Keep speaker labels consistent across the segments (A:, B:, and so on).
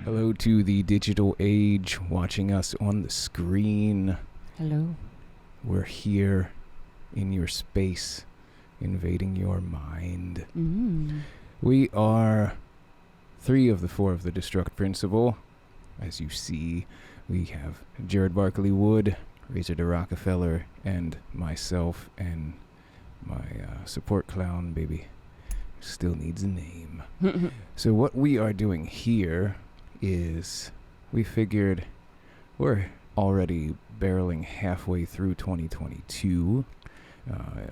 A: Hello to the digital age watching us on the screen.
B: Hello.
A: We're here in your space, invading your mind. We are 3 of the 4 of the Destruct Principle. As you see, we have Jared Barkley Wood, razorderockefeller, and myself, and my support clown baby still needs a name. So what we are doing here is we figured we're already barreling halfway through 2022.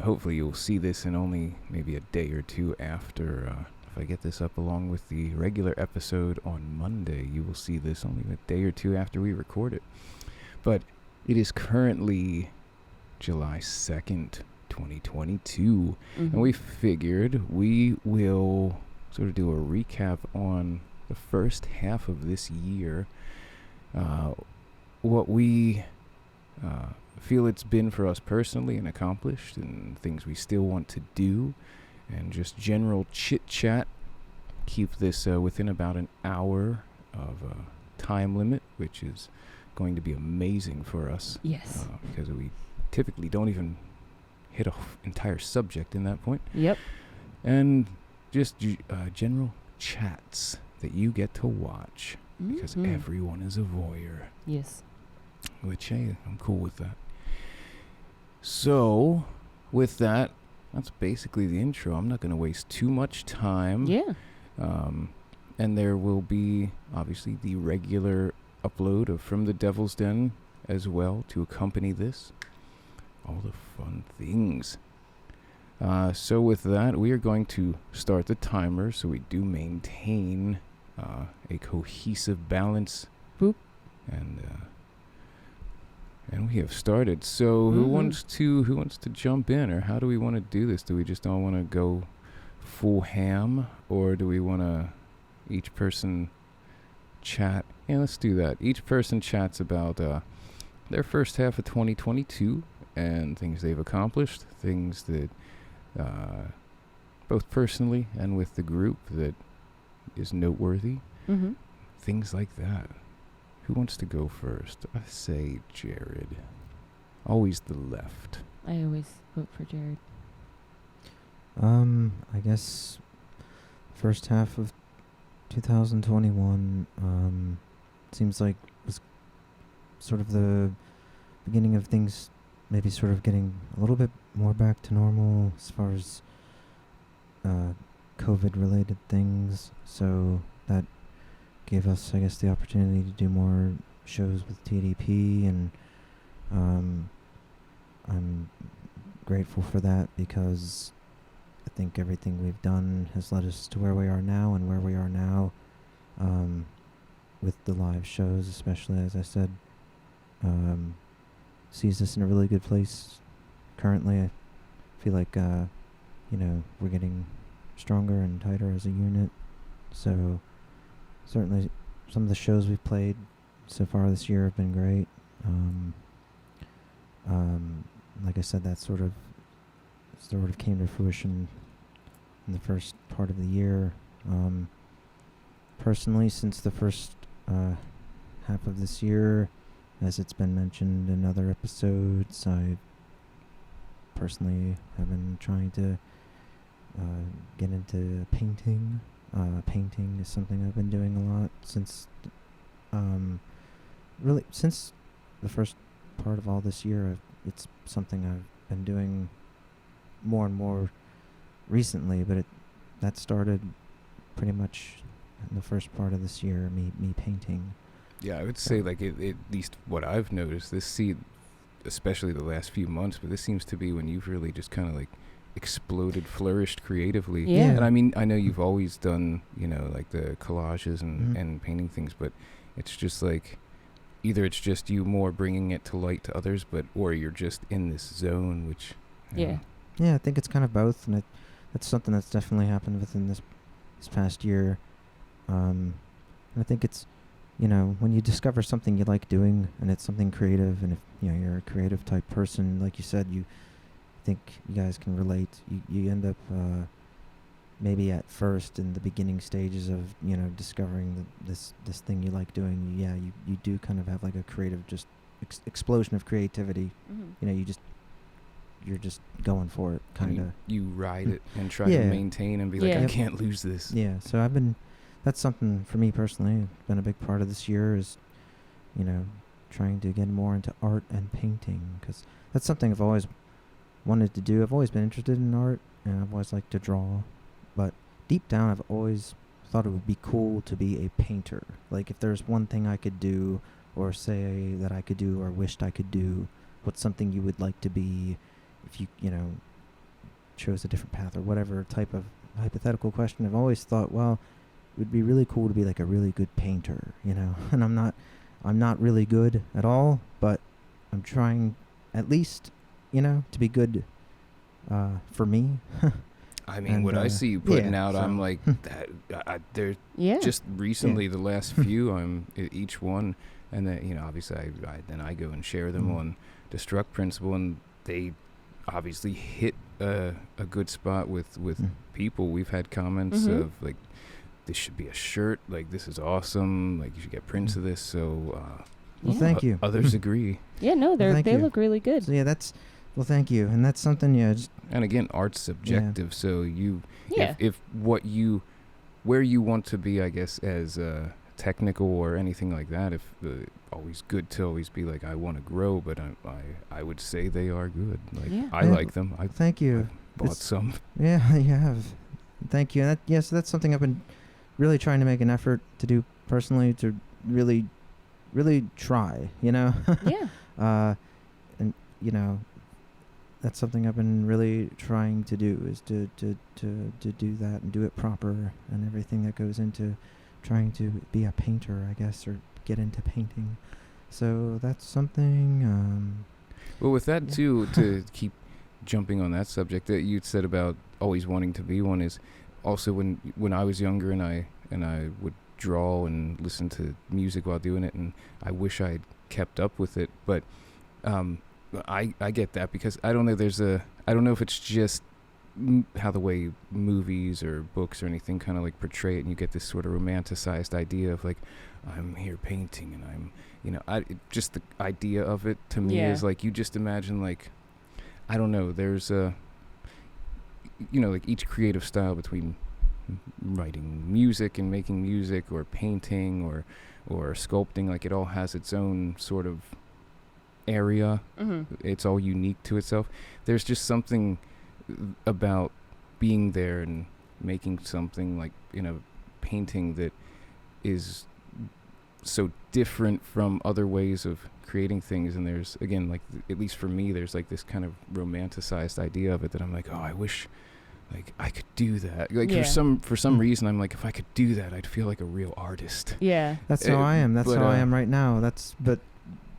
A: Hopefully you'll see this in only maybe a day or two after, if I get this up along with the regular episode on Monday, you will see this only a day or two after we record it. But it is currently July 2nd, 2022, and we figured we will sort of do a recap on the first half of this year, what we feel it's been for us personally and accomplished, and things we still want to do, and just general chit-chat. Keep this within about an hour of time limit, which is going to be amazing for us.
B: Yes.
A: Because we typically don't even hit an entire subject in that point.
B: Yep.
A: And just general chats that you get to watch, because everyone is a voyeur.
B: Yes.
A: Which, hey, I'm cool with that. So, with that, that's basically the intro. I'm not going to waste too much time.
B: Yeah.
A: And there will be, obviously, the regular upload of From the Devil's Den as well to accompany this. All the fun things. So with that, we are going to start the timer so we do maintain a cohesive balance.
B: Boop.
A: And we have started. So who wants to jump in, or how do we want to do this? Do we just all want to go full ham, or do we want to each person chat? Yeah, let's do that. Each person chats about their first half of 2022 and things they've accomplished, things that both personally and with the group that is noteworthy. Things like that. Who wants to go first? I say Jared. Always the left.
B: I always vote for Jared.
C: I guess first half of 2021 seems like was sort of the beginning of things maybe sort of getting a little bit more back to normal as far as COVID-related things. So that gave us, I guess, the opportunity to do more shows with TDP, and I'm grateful for that, because I think everything we've done has led us to where we are now, and where we are now with the live shows, especially, as I said, sees us in a really good place currently. I feel like we're getting stronger and tighter as a unit. So certainly some of the shows we've played so far this year have been great. Like I said, that sort of came to fruition in the first part of the year. Personally, since the first half of this year, as it's been mentioned in other episodes, I personally have been trying to get into painting. Painting is something I've been doing a lot since, really since the first part of all this year. It's something I've been doing more and more recently, but that started pretty much in the first part of this year, me painting.
A: Yeah, I would say, like, at least what I've noticed, especially the last few months, but this seems to be when you've really just kind of, like, exploded, flourished creatively.
B: Yeah.
A: And I mean, I know you've always done, like the collages and painting things, but it's just like, either it's just you more bringing it to light to others, or you're just in this zone, which...
B: Yeah.
C: Yeah, I think it's kind of both, and that's something that's definitely happened within this past year. And I think it's, when you discover something you like doing, and it's something creative, and if you're a creative type person, like you said, you think you guys can relate, you end up maybe at first in the beginning stages of, discovering this thing you like doing, you do kind of have like a creative just explosion of creativity. You're just going for it, kind of.
A: You ride it and try to maintain and be like, I can't lose this.
C: Yeah, so that's something for me personally, it's been a big part of this year is, trying to get more into art and painting, because that's something I've always wanted to do. I've always been interested in art, and I've always liked to draw, but deep down I've always thought it would be cool to be a painter. Like, if there's one thing I could do, or say that I could do, or wished I could do, what's something you would like to be if you, chose a different path, or whatever type of hypothetical question. I've always thought, well, it would be really cool to be like a really good painter, and I'm not really good at all, but I'm trying at least, to be good for me.
A: I mean, what I see you putting out, I'm like, they're just recently, the last few, I'm each one, and then, obviously I go and share them on Destruct Principle, and they obviously hit a good spot with people. We've had comments of like, this should be a shirt, like, this is awesome, like, you should get prints of this. So
C: well, thank you.
A: Others agree.
B: Yeah, no, they look really good.
C: So well, thank you. And that's something,
A: and again, art's subjective, so if where you want to be, I guess, as technical or anything like that, if always good to always be like, I want to grow, but I would say they are good. Like, I like them.
C: Thank you.
A: I bought some.
C: Yeah, you have. Thank you. And so that's something I've been really trying to make an effort to do personally, to really, really try,
B: Yeah.
C: And, that's something I've been really trying to do, is to do that and do it proper, and everything that goes into trying to be a painter, I guess, or get into painting. So that's something.
A: Well, with that too, to keep jumping on that subject that you said about always wanting to be one, is also when I was younger and I would draw and listen to music while doing it, and I wish I had kept up with it, but I get that, because I don't know, I don't know if it's just how the way movies or books or anything kind of like portray it, and you get this sort of romanticized idea of like, I'm here painting, and I'm, just the idea of it to me is like, you just imagine, like, I don't know, there's like each creative style between writing music and making music, or painting, or sculpting, like, it all has its own sort of area. It's all unique to itself. There's just something about being there and making something like in a painting that is so different from other ways of creating things, and there's, again, like, at least for me, there's like this kind of romanticized idea of it that I'm like, oh, I wish, like, I could do that, like, for some reason I'm like, if I could do that, I'd feel like a real artist.
C: That's how I am. That's how I am right now.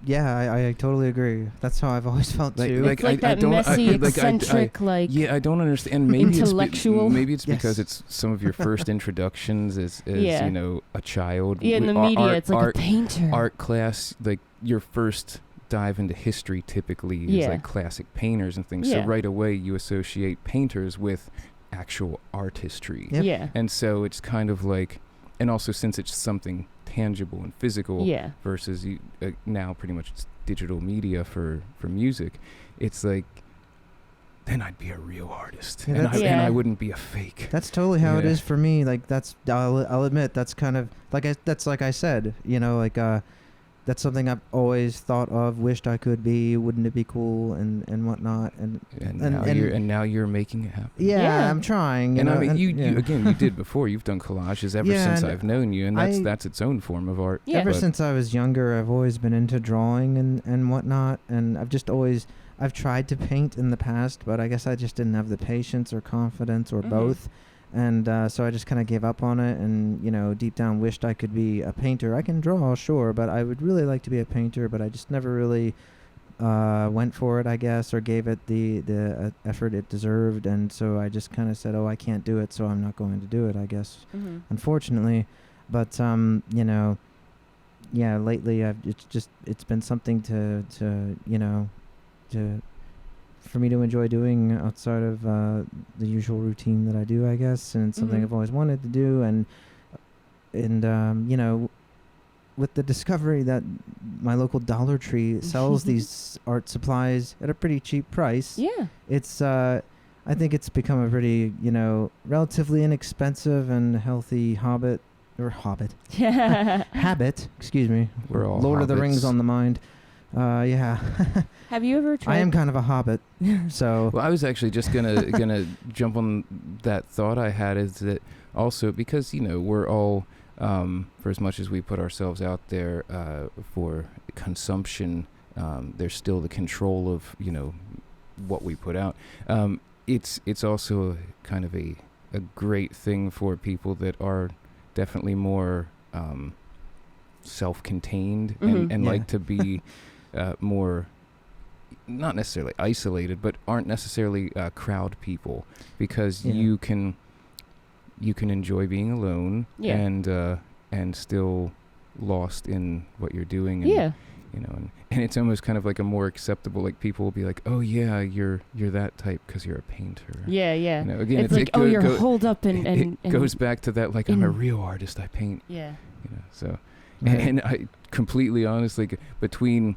C: I totally agree. That's how I've always felt too.
B: It's like that messy, eccentric,
A: I don't understand. Maybe
B: intellectual.
A: Maybe it's because it's some of your first introductions as a child.
B: Yeah, in the media, it's like a painter.
A: Art class, like your first dive into history typically is like classic painters and things. So right away you associate painters with actual artistry. And so it's kind of like, and also since it's something tangible and physical versus now pretty much it's digital media for music, it's like, then I'd be a real artist, and I wouldn't be a fake.
C: That's totally how it is for me. Like, that's, I'll admit, that's kind of like I said, that's something I've always thought of, wished I could be, wouldn't it be cool, and whatnot, and
A: now you're making it happen.
C: I'm trying.
A: And I mean, you again, you did before. You've done collages ever since I've known you, and that's its own form of art.
C: Ever since I was younger, I've always been into drawing and whatnot, and I've tried to paint in the past, but I guess I just didn't have the patience or confidence or both. And so I just kind of gave up on it, and, deep down wished I could be a painter. I can draw, sure, but I would really like to be a painter, but I just never really went for it, I guess, or gave it the effort it deserved. And so I just kind of said, oh, I can't do it, so I'm not going to do it, I guess, unfortunately. But, lately it's been something to for me to enjoy doing outside of the usual routine that I do, I guess, and it's something I've always wanted to do, and you know, with the discovery that my local Dollar Tree sells these art supplies at a pretty cheap price.
B: Yeah.
C: It's I think it's become a pretty, you know, relatively inexpensive and healthy habit, excuse me.
A: We're all
C: Lord
A: hobbits.
C: of the Rings on the mind. Yeah.
B: Have you ever tried?
C: I am kind of a hobbit, so.
A: Well, I was actually just gonna jump on that thought I had, is that also because, you know, we're all, for as much as we put ourselves out there for consumption, there's still the control of, you know, what we put out. It's also kind of a great thing for people that are definitely more self-contained and like to be more, not necessarily isolated, but aren't necessarily crowd people, because you can enjoy being alone and still lost in what you're doing. And, you know, and it's almost kind of like a more acceptable, like people will be like, oh yeah, you're that type because you're a painter.
B: Yeah.
A: You know, again,
B: it's like, you're holed up and
A: it goes back to that, like, I'm a real artist, I paint.
B: Yeah.
A: You know, so, and I completely honestly, between,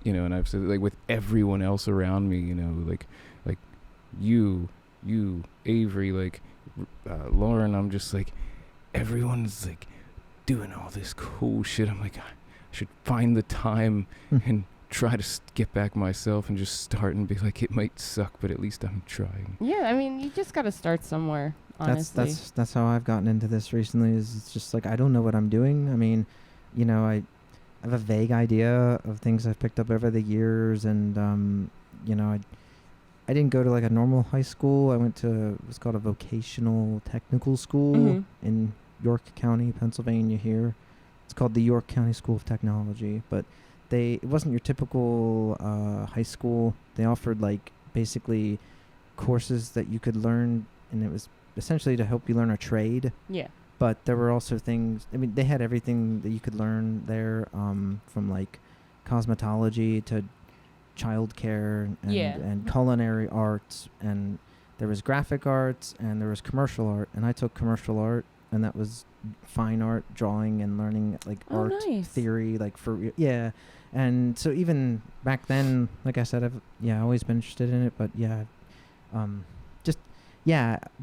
A: you know, and I've said, like, with everyone else around me, you know, like you, Avery, like, Lauren, I'm just like, everyone's like doing all this cool shit. I'm like, I should find the time and try to get back myself and just start and be like, it might suck, but at least I'm trying.
B: Yeah, I mean, you just got to start somewhere, honestly.
C: That's how I've gotten into this recently, is it's just like, I don't know what I'm doing. I mean, you know, I have a vague idea of things I've picked up over the years, and you know, I didn't go to like a normal high school. I went to, it was called a vocational technical school in York County, Pennsylvania here. It's called the York County School of Technology, but it wasn't your typical high school. They offered like basically courses that you could learn, and it was essentially to help you learn a trade. Yeah. But there were also things, I mean, they had everything that you could learn there, from like cosmetology to childcare and culinary arts, and there was graphic arts and there was commercial art, and I took commercial art, and that was fine art, drawing and learning like art theory, like and so even back then, like I said, I've always been interested in it, but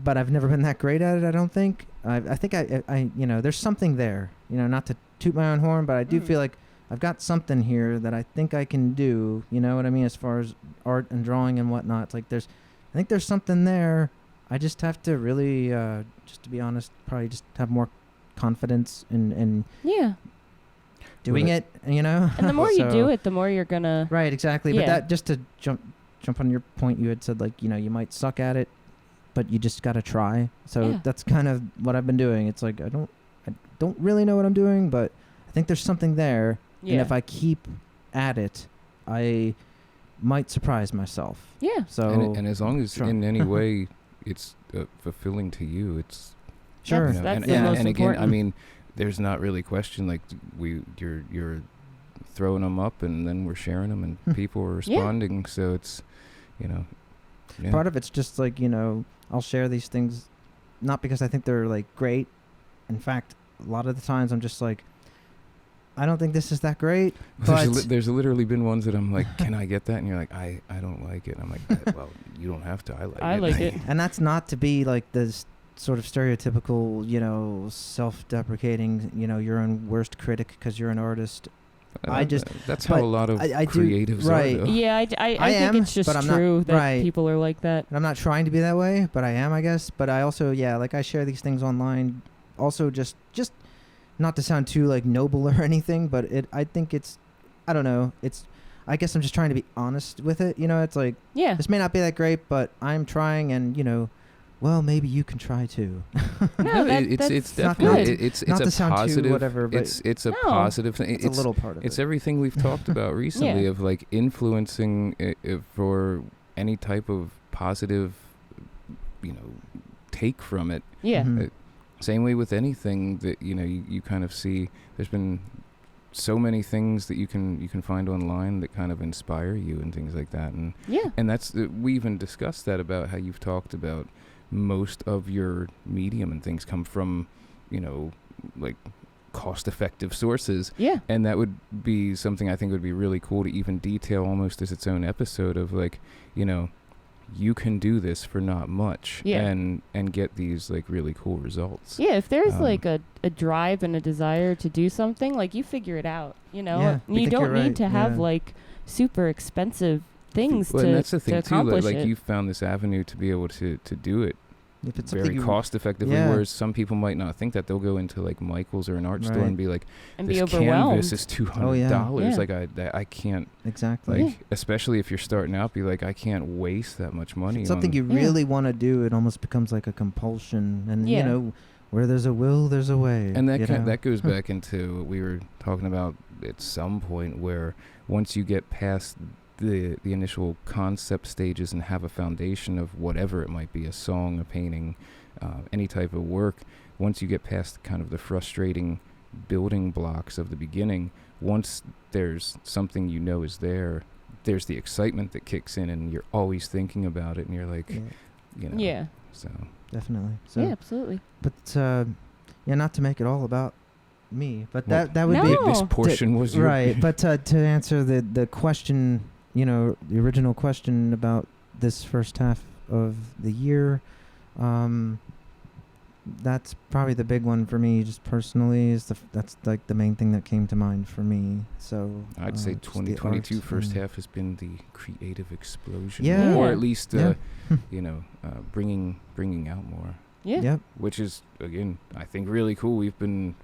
C: but I've never been that great at it. I don't think. I think I you know, there's something there, you know, not to toot my own horn, but I do feel like I've got something here that I think I can do, you know what I mean, as far as art and drawing and whatnot. It's like I think there's something there. I just have to really, just to be honest, probably just have more confidence in doing it, you know?
B: And the more you do it, the more you're gonna...
C: Right, exactly. But that, just to jump on your point, you had said, like, you know, you might suck at it, but you just got to try. So that's kind of what I've been doing. It's like, I don't really know what I'm doing, but I think there's something there. Yeah. And if I keep at it, I might surprise myself. Yeah. So
A: and as long as in any way it's fulfilling to you, it's
B: sure.
A: You know,
B: that's the most
A: and again,
B: important.
A: I mean, there's not really question. Like you're throwing them up, and then we're sharing them, and people are responding. Yeah. So it's, you know,
C: part of it's just like, you know, I'll share these things not because I think they're like great. In fact, a lot of the times I'm just like, I don't think this is that great. But
A: there's literally been ones that I'm like, can I get that? And you're like, I don't like it. And I'm like, well, you don't have to. I like it.
C: And that's not to be like this sort of stereotypical, you know, self-deprecating, you know, your own worst critic because you're an artist.
A: That's how a lot of creatives
C: right.
A: are. Though.
B: Yeah, I think it's just true that people are like that.
C: And I'm not trying to be that way, but I am, I guess. But I also, like I share these things online. Also, just not to sound too like noble or anything, but I think it's, I don't know. I guess I'm just trying to be honest with it. You know, it's like, this may not be that great, but I'm trying, and you know, well, maybe you can try too.
B: No,
A: it's definitely it's
C: not
A: a
C: to sound
A: positive,
C: too whatever, but
A: it's a positive thing.
C: It's a little part of it.
A: It's everything we've talked about recently of like influencing for any type of positive, you know, take from it. Yeah.
C: Mm-hmm.
A: Same way with anything that, you know, you kind of see. There's been so many things that you can find online that kind of inspire you and things like that. And and that's we even discussed that about how you've talked about most of your medium and things come from, like cost-effective sources. Yeah. And that would be something I think would be really cool to even detail almost as its own episode of like, you can do this for not much and get these like really cool results. Yeah, if there's like a drive and a desire to do something, like you figure it out, you don't need to have like super expensive things to accomplish it. And that's the thing too, like you found this avenue to be able to do it if it's very cost effectively, whereas some people might not think that. They'll go into like Michael's or an art store and be like, this canvas is $200. Like I can't like especially if you're starting out, be like, I can't waste that much money. If it's something you really want to do, it almost becomes like a compulsion. And where there's a will, there's a way. And that goes back into what we were talking about at some point, where once you get past the initial concept stages and have a foundation of whatever it might be, a song, a painting, any type of work, once you get past kind of the frustrating building blocks of the beginning, once there's something is there's the excitement that kicks in, and you're always thinking about it, and you're like, so definitely. So, yeah, absolutely. But not to make it all about me, but that would be this portion was right. But to answer the question, the original question about this first half of the year, that's probably the big one for me, just personally. That's like the main thing that came to mind for me. So I'd say 2022 first half has been the creative explosion, or at least bringing out more. Yeah. Yep. Which is again, I think, really cool. We've been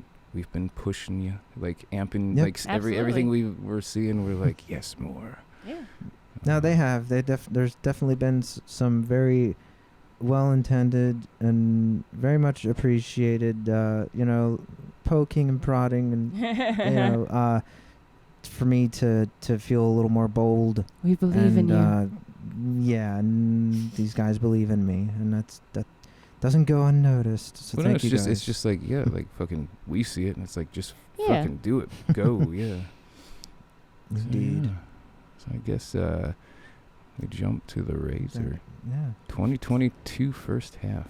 A: pushing you, like amping, like everything we were seeing. We're like, yes, more. Yeah. No, they have. There's definitely been some very well-intended and very much appreciated, poking and prodding, and for me to feel a little more bold. We believe in you. And these guys believe in me, and that doesn't go unnoticed. So thank you guys. It's just like like fucking we see it, and it's like just fucking do it, go, Indeed. So, I guess we jump to the razor. 2022 first half.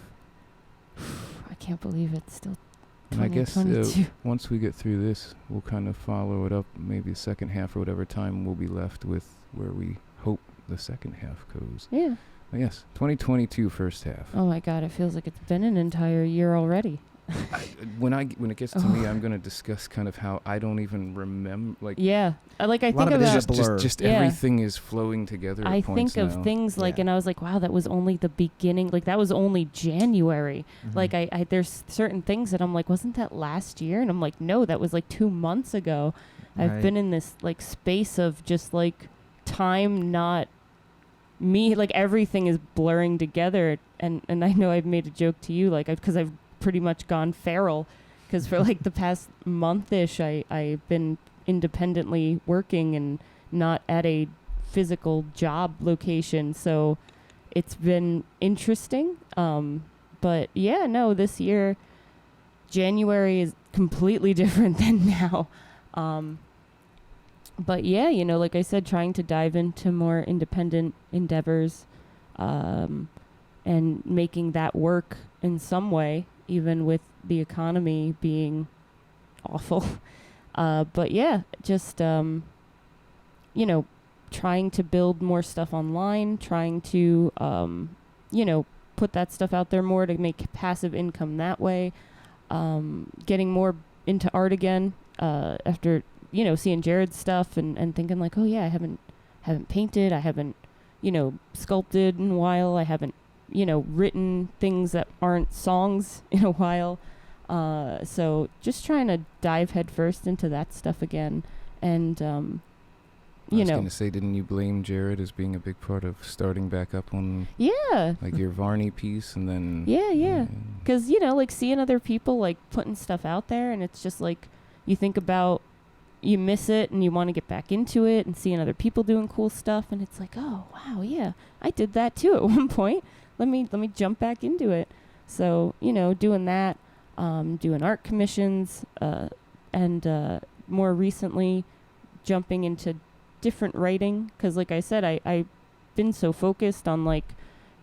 A: I can't believe it's still 2022. And I guess once we get through this, we'll kind of follow it up. Maybe the second half or whatever time we'll be left with where we hope the second half goes. Yeah. But yes, 2022 first half. Oh my God, it feels like it's been an entire year already. When it gets to me, I'm going to discuss kind of how I don't even remember. Like I think about just everything is flowing together. I think of things like, and I was like, wow, that was only the beginning. Like that was only January. Mm-hmm. Like I there's certain things that I'm like, wasn't that last year? And I'm like, no, that was like 2 months ago. Right. I've been in this like space of just like time, not me. Like everything is blurring together. And I know I've made a joke to you, like because I've pretty much gone feral, because for like the past month-ish I've been independently working and not at a physical job location, so it's been interesting. But this year January is completely different than now. But like I said, trying to dive into more independent endeavors, and making that work in some way, even with the economy being awful. But just, trying to build more stuff online, trying to, put that stuff out there more to make passive income that way. Getting more into art again, after, seeing Jared's stuff and thinking like, oh yeah, I haven't painted, I haven't, sculpted in a while, I haven't, written things that aren't songs in a while. So just trying to dive headfirst into that stuff again. And, I was going to say, didn't you blame Jared as being a big part of starting back up on like your Varney piece and then... Yeah. Because, like seeing other people like putting stuff out there, and it's just like you think about, you miss it and you want to get back into it, and seeing other people doing cool stuff, and it's like, oh, wow, yeah, I did that too at one point. Let me jump back into it. So, doing that, doing art commissions, and
B: more recently jumping into different writing, because like I said, I've been so focused on like,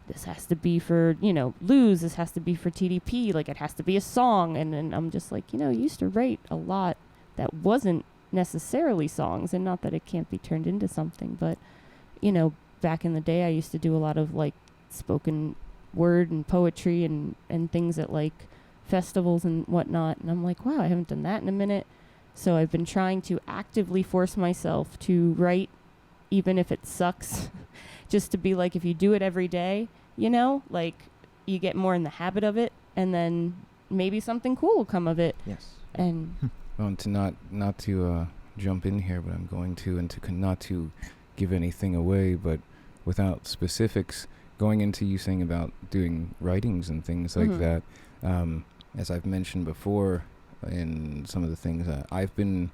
B: this has to be for, Lose, this has to be for TDP, like it has to be a song. And then I'm just like, I used to write a lot that wasn't necessarily songs, and not that it can't be turned into something, but, back in the day I used to do a lot of like spoken word and poetry and things at like festivals and whatnot. And I'm like, wow, I haven't done that in a minute. So I've been trying to actively force myself to write, even if it sucks, just to be like, if you do it every day, like you get more in the habit of it, and then maybe something cool will come of it.
C: Yes.
B: And
A: well, and to not to jump in here, but I'm going to, and to not to give anything away, but without specifics, going into you saying about doing writings and things like that, as I've mentioned before in some of the things, I've been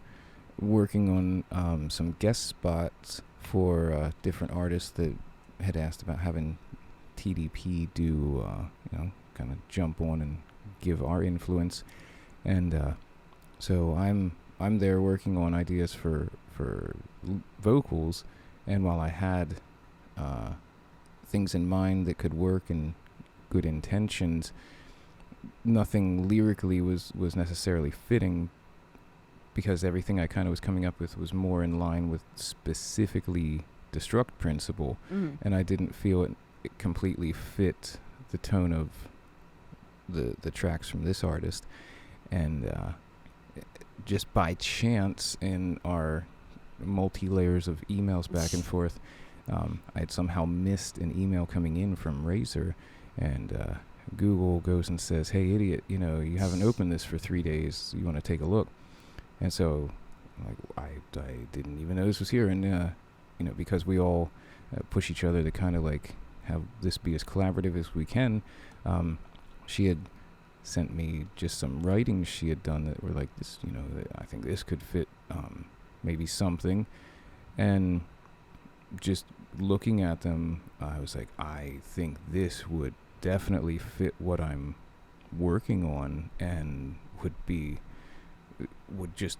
A: working on some guest spots for different artists that had asked about having TDP do, kind of jump on and give our influence. And so I'm there working on ideas for vocals, and while I had things in mind that could work and good intentions, nothing lyrically was necessarily fitting, because everything I kind of was coming up with was more in line with specifically Destruct Principle, and I didn't feel it completely fit the tone of the tracks from this artist. And just by chance, in our multi-layers of emails back and forth, I had somehow missed an email coming in from Razor, and Google goes and says, "Hey, idiot, you haven't opened this for 3 days. You want to take a look?" And so, like, I didn't even know this was here. And because we all push each other to kind of like have this be as collaborative as we can, she had sent me just some writings she had done that were like this, that I think this could fit maybe something. And just looking at them, I was like, I think this would definitely fit what I'm working on, and would just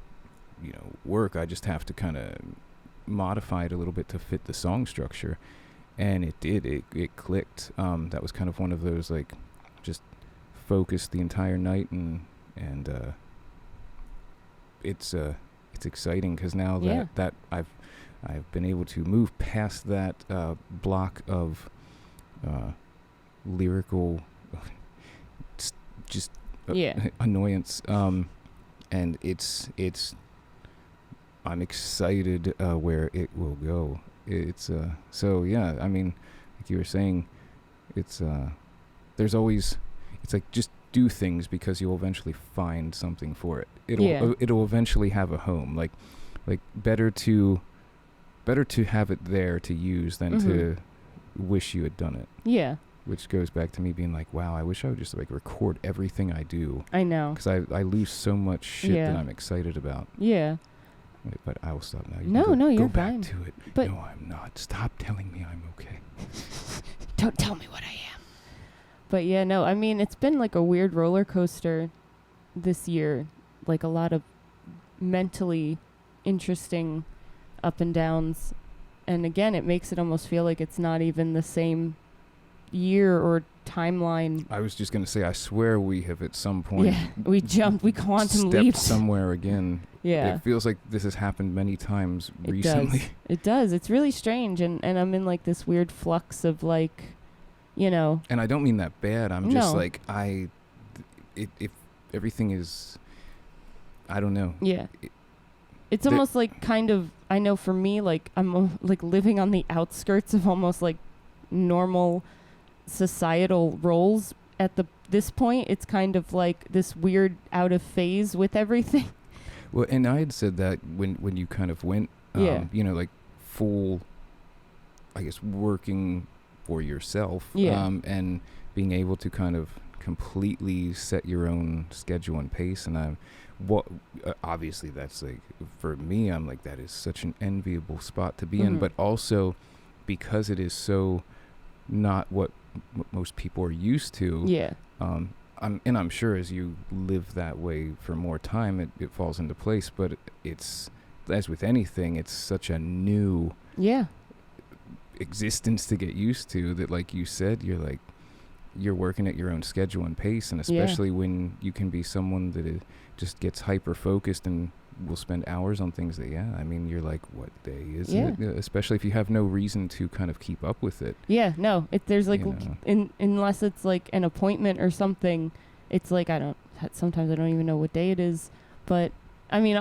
A: work. I just have to kind of modify it a little bit to fit the song structure, and it did. It clicked. That was kind of one of those, like, just focused the entire night, and it's exciting, because now that I've been able to move past that block of lyrical annoyance, and it's I'm excited where it will go. It's so yeah, I mean, like you were saying, it's there's always, it's like, just do things, because you'll eventually find something for it. It'll eventually have a home. Like better to have it there to use than to wish you had done it. Yeah. Which goes back to me being like, wow, I wish I would just like record everything I do. I know. Because I lose so much shit that I'm excited about. Yeah. Wait, but I will stop now. You're fine. Go back to it. But no, I'm not. Stop telling me I'm okay.
B: Don't tell me what I am. But yeah, no, I mean, it's been like a weird roller coaster this year. Like a lot of mentally interesting up and downs. And again, it makes it almost feel like it's not even the same year or timeline.
A: I was just going to say, I swear we have at some point
B: we quantum leaped
A: somewhere again. Yeah. It feels like this has happened many times recently.
B: It does. It's really strange, and I'm in like this weird flux of like, And
A: I don't mean that bad. I'm just like, if everything is, I don't know. Yeah.
B: It's almost like kind of, I know for me, like I'm like living on the outskirts of almost like normal societal roles at this point. It's kind of like this weird out of phase with everything.
A: Well, and I had said that when you kind of went, like full, I guess, working for yourself, and being able to kind of completely set your own schedule and pace. And obviously that's like, for me, I'm like, that is such an enviable spot to be in, but also because it is so not what most people are used to. Yeah. I'm sure as you live that way for more time, it falls into place. But it's, as with anything, it's such a new existence to get used to that, like you said, you're working at your own schedule and pace, and especially when you can be someone that just gets hyper focused and will spend hours on things that, I mean, you're like, what day is it? Especially if you have no reason to kind of keep up with it.
B: Yeah, no, there's like, unless it's like an appointment or something, it's like, sometimes I don't even know what day it is. But I mean,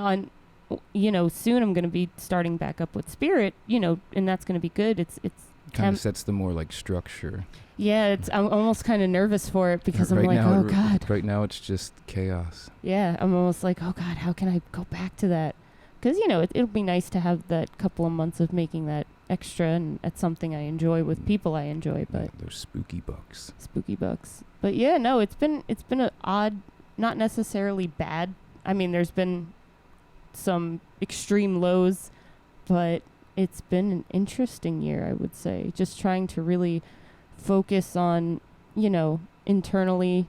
B: soon I'm going to be starting back up with Spirit, and that's going to be good. It's
A: kind of sets the more like structure.
B: Yeah, I'm almost kind of nervous for it because I'm like, oh God.
A: Right now it's just chaos.
B: Yeah, I'm almost like, oh God, how can I go back to that? Because, it'll be nice to have that couple of months of making that extra, and that's something I enjoy with people I enjoy. But
A: those spooky bucks.
B: But yeah, no, it's been an odd, not necessarily bad. I mean, there's been some extreme lows, but it's been an interesting year, I would say. Just trying to really focus on, internally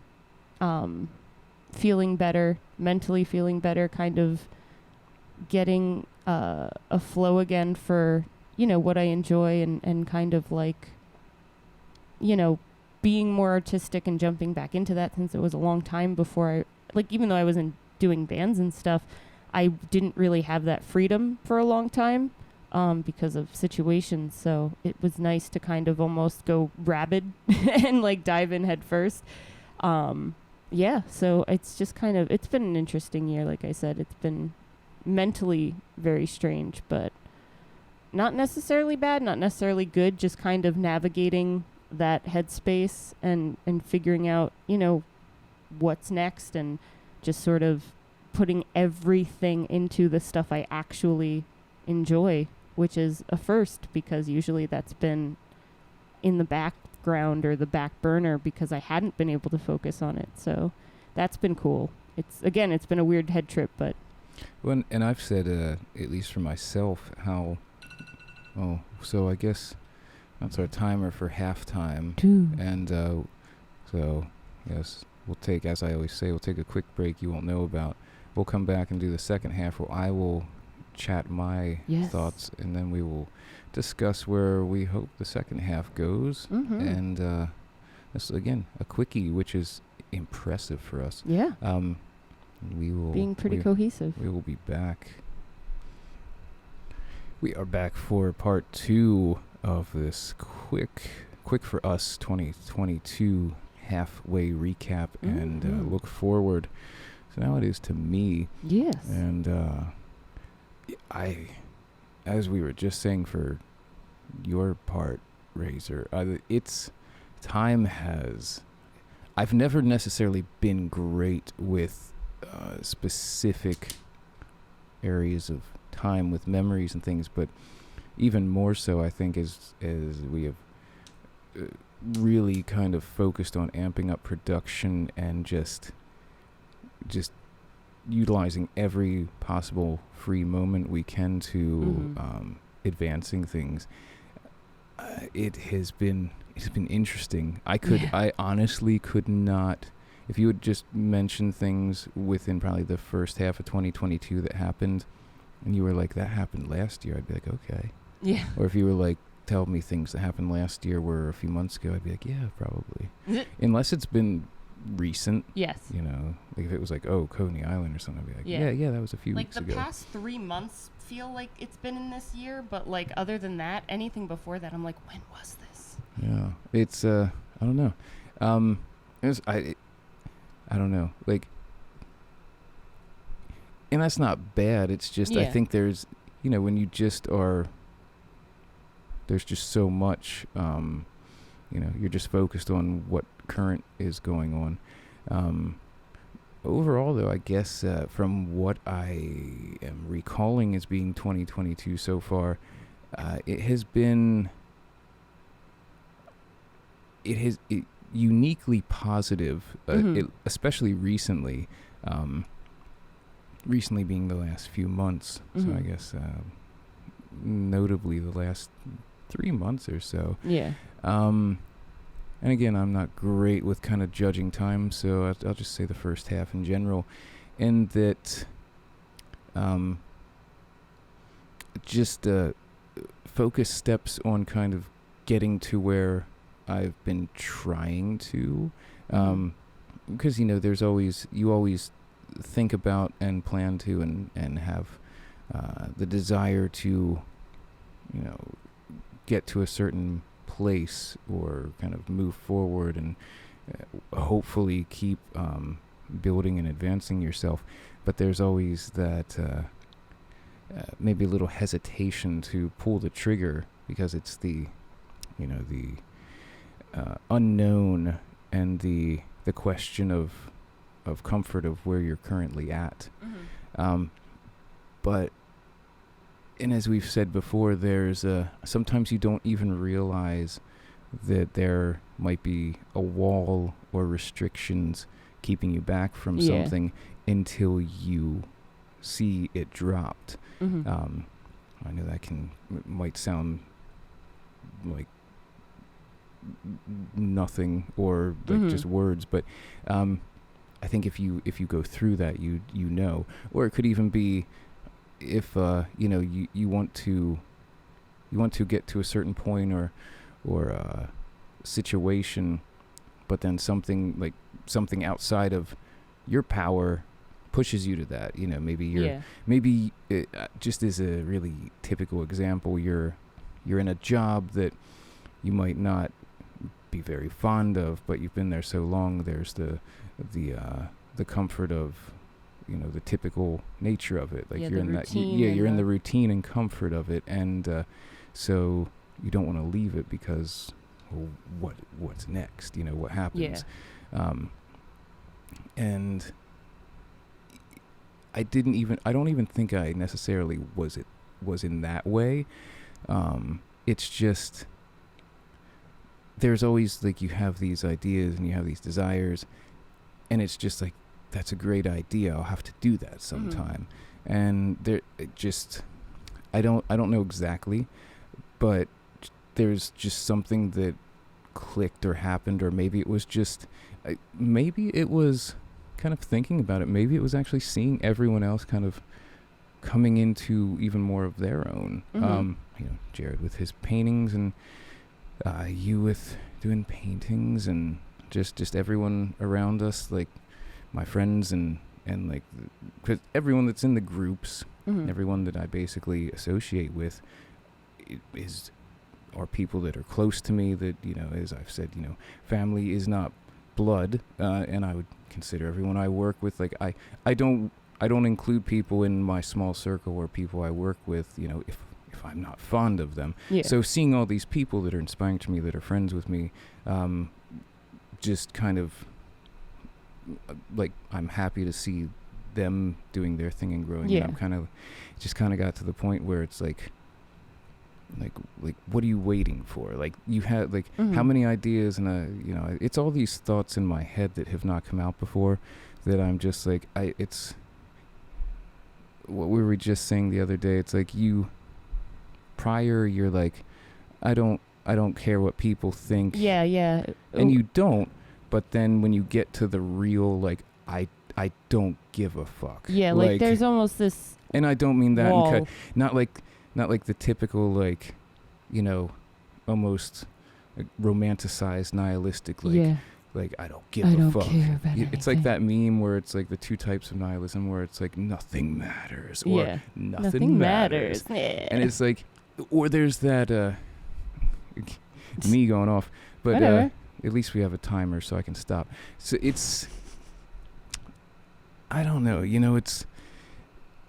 B: feeling better, mentally feeling better, kind of getting a flow again for, what I enjoy, and kind of like, being more artistic and jumping back into that, since it was a long time before even though I wasn't doing bands and stuff, I didn't really have that freedom for a long time. Because of situations. So it was nice to kind of almost go rabid and like dive in head first. So it's just it's been an interesting year. Like I said, it's been mentally very strange, but not necessarily bad, not necessarily good, just kind of navigating that headspace and figuring out, what's next, and just sort of putting everything into the stuff I actually enjoy, which is a first, because usually that's been in the background or the back burner because I hadn't been able to focus on it. So that's been cool. It's been a weird head trip, but.
A: Well, and I've said, at least for myself, so I guess that's our timer for halftime. And so, yes, we'll take, as I always say, we'll take a quick break you won't know about. We'll come back and do the second half where I will chat my thoughts, and then we will discuss where we hope the second half goes. And this is again a quickie, which is impressive for us. We will
B: being pretty cohesive.
A: We will be back. We are back for part 2 of this quick for us 2022 halfway recap and look forward. So now it is to me.
B: Yes.
A: And as we were just saying for your part, Razor, I've never necessarily been great with specific areas of time with memories and things, but even more so, I think, as we have really kind of focused on amping up production and just utilizing every possible free moment we can to advancing things. It's been interesting. I honestly could not, if you would just mention things within probably the first half of 2022 that happened, and you were like, that happened last year, I'd be like, okay.
B: Yeah.
A: Or if you were like, tell me things that happened last year were a few months ago, I'd be like, yeah, probably. Unless it's been recent.
B: Yes.
A: Like if it was like, Coney Island or something, I'd be like, yeah, that was a few weeks ago.
B: Like the past 3 months feel like it's been in this year, but like other than that, anything before that, I'm like, when was this?
A: Yeah. It's, I don't know. I don't know. Like, and that's not bad. It's just, I think there's, when you just are, there's just so much, you're just focused on what current is going on. Overall, though, I guess from what I am recalling as being 2022 so far, it has been uniquely positive, especially recently. Recently being the last few months, so I guess notably the last 3 months or so.
B: Yeah.
A: and again, I'm not great with kind of judging time, so I'll just say the first half in general, and that just focus steps on kind of getting to where I've been trying to, because there's always you always think about and plan to and have the desire to get to a certain place or kind of move forward and hopefully keep building and advancing yourself, but there's always that maybe a little hesitation to pull the trigger because it's the unknown and the question of comfort of where you're currently at. But and as we've said before, there's sometimes you don't even realize that there might be a wall or restrictions keeping you back from something until you see it dropped. I know that might sound like nothing or like just words, but I think if you go through that, you know, or it could even be if you want to get to a certain point or situation, but then something outside of your power pushes you to that. Maybe just as a really typical example, you're in a job that you might not be very fond of, but you've been there so long. There's the comfort of the typical nature of it, like you're in that you're in the routine and comfort of it, and so you don't want to leave it because what's next, what happens. And I don't even think I necessarily was in that way. It's just there's always like you have these ideas and you have these desires, and it's just like, that's a great idea, I'll have to do that sometime. And I don't know exactly, but there's just something that clicked or happened, or maybe it was kind of thinking about it, maybe it was actually seeing everyone else kind of coming into even more of their own. Jared with his paintings, and you with doing paintings, and just everyone around us, like my friends and like, because everyone that's in the groups, everyone that I basically associate with are people that are close to me, that, as I've said, family is not blood, and I would consider everyone I work with, like, I don't include people in my small circle or people I work with, if I'm not fond of them. So seeing all these people that are inspiring to me, that are friends with me, just kind of like, I'm happy to see them doing their thing and growing. And I'm kind of got to the point where it's like what are you waiting for? Like, you had like how many ideas, and it's all these thoughts in my head that have not come out before, that I'm just like, it's what we were just saying the other day. It's like you're like, I don't care what people think. And you don't. But then when you get to the real, like, I don't give a fuck.
B: Like there's almost this.
A: And I don't mean that not like the typical, like, almost like romanticized nihilistic, like, like I don't give a fuck.
B: Care about
A: it's like that meme where it's like the two types of nihilism, where it's like nothing matters, or nothing matters. And it's like, or there's that me going off, but at least we have a timer so I can stop. So it's, I don't know, it's,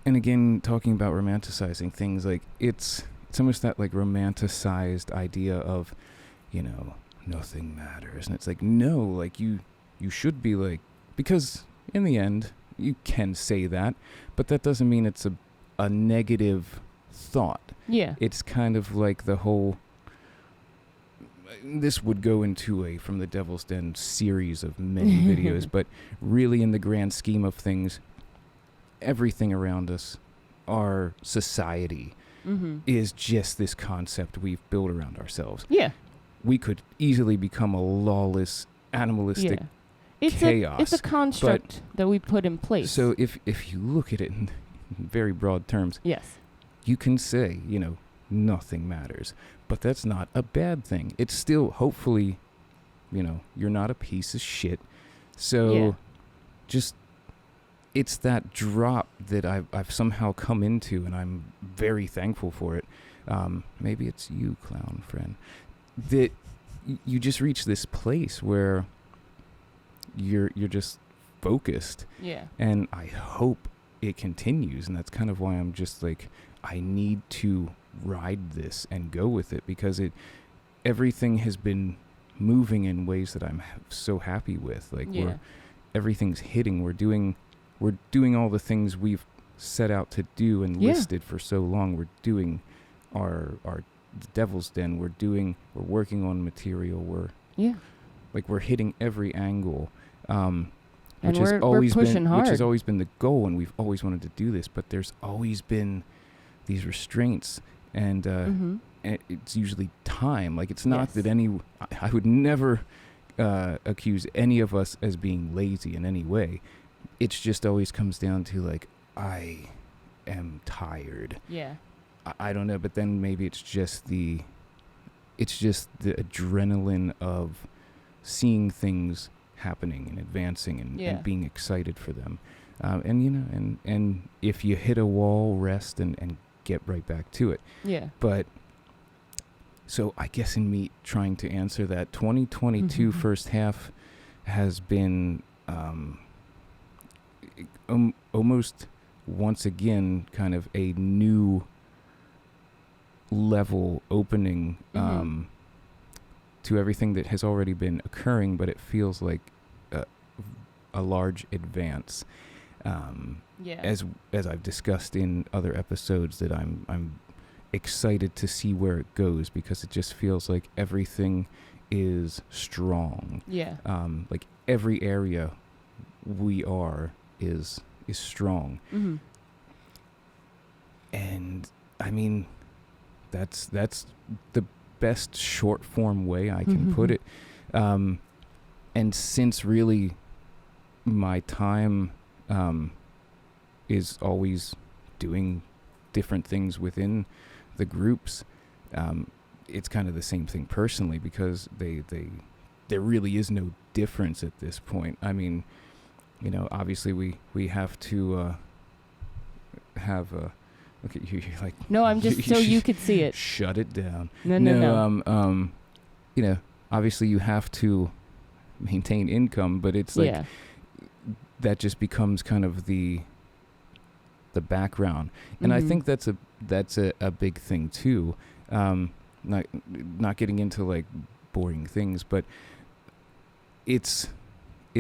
A: and again, talking about romanticizing things, like it's almost that like romanticized idea of, nothing matters. And it's like, no, like you should be like, because in the end you can say that, but that doesn't mean it's a negative thought. It's kind of like the whole, this would go into a From the Devil's Den series of many videos, but really in the grand scheme of things, everything around us, our society, is just this concept we've built around ourselves. we could easily become a lawless, animalistic chaos.
B: It's a construct that we put in place.
A: So if you look at it in very broad terms,
B: yes,
A: you can say, nothing matters. But that's not a bad thing. It's still, hopefully, you're not a piece of shit. So just, it's that drop that I've somehow come into, and I'm very thankful for it. Maybe it's you, clown friend, that you just reach this place where you're just focused.
B: Yeah.
A: And I hope it continues. And that's kind of why I'm just like, I need to ride this and go with it, because everything has been moving in ways that I'm so happy with. Like everything's hitting. We're doing all the things we've set out to do and listed for so long. We're doing our Devil's Den. We're working on material. We're hitting every angle. Which has always been hard. Which has always been the goal, and we've always wanted to do this, but there's always been these restraints, and it's usually time. Like, it's not that I would never accuse any of us as being lazy in any way. It's just always comes down to, like, I am tired.
B: Yeah.
A: I don't know, but then maybe it's just the adrenaline of seeing things happening and advancing and being excited for them. And if you hit a wall, rest and get right back to it.
B: Yeah.
A: But so I guess in me trying to answer that, 2022 first half has been almost once again kind of a new level opening to everything that has already been occurring, but it feels like a large advance. As I've discussed in other episodes, that I'm excited to see where it goes, because it just feels like everything is strong.
B: Yeah.
A: Like every area we are is strong.
B: Mm-hmm.
A: And I mean, that's the best short form way I can put it. And since really my time is always doing different things within the groups, it's kind of the same thing personally, because there really is no difference at this point. I mean, obviously we have to have a look at you. You're like,
B: no, I'm just so you could see it.
A: Shut it down.
B: No.
A: Obviously you have to maintain income, but it's like that just becomes kind of the background. And I think that's a big thing too. Not getting into like boring things, but it's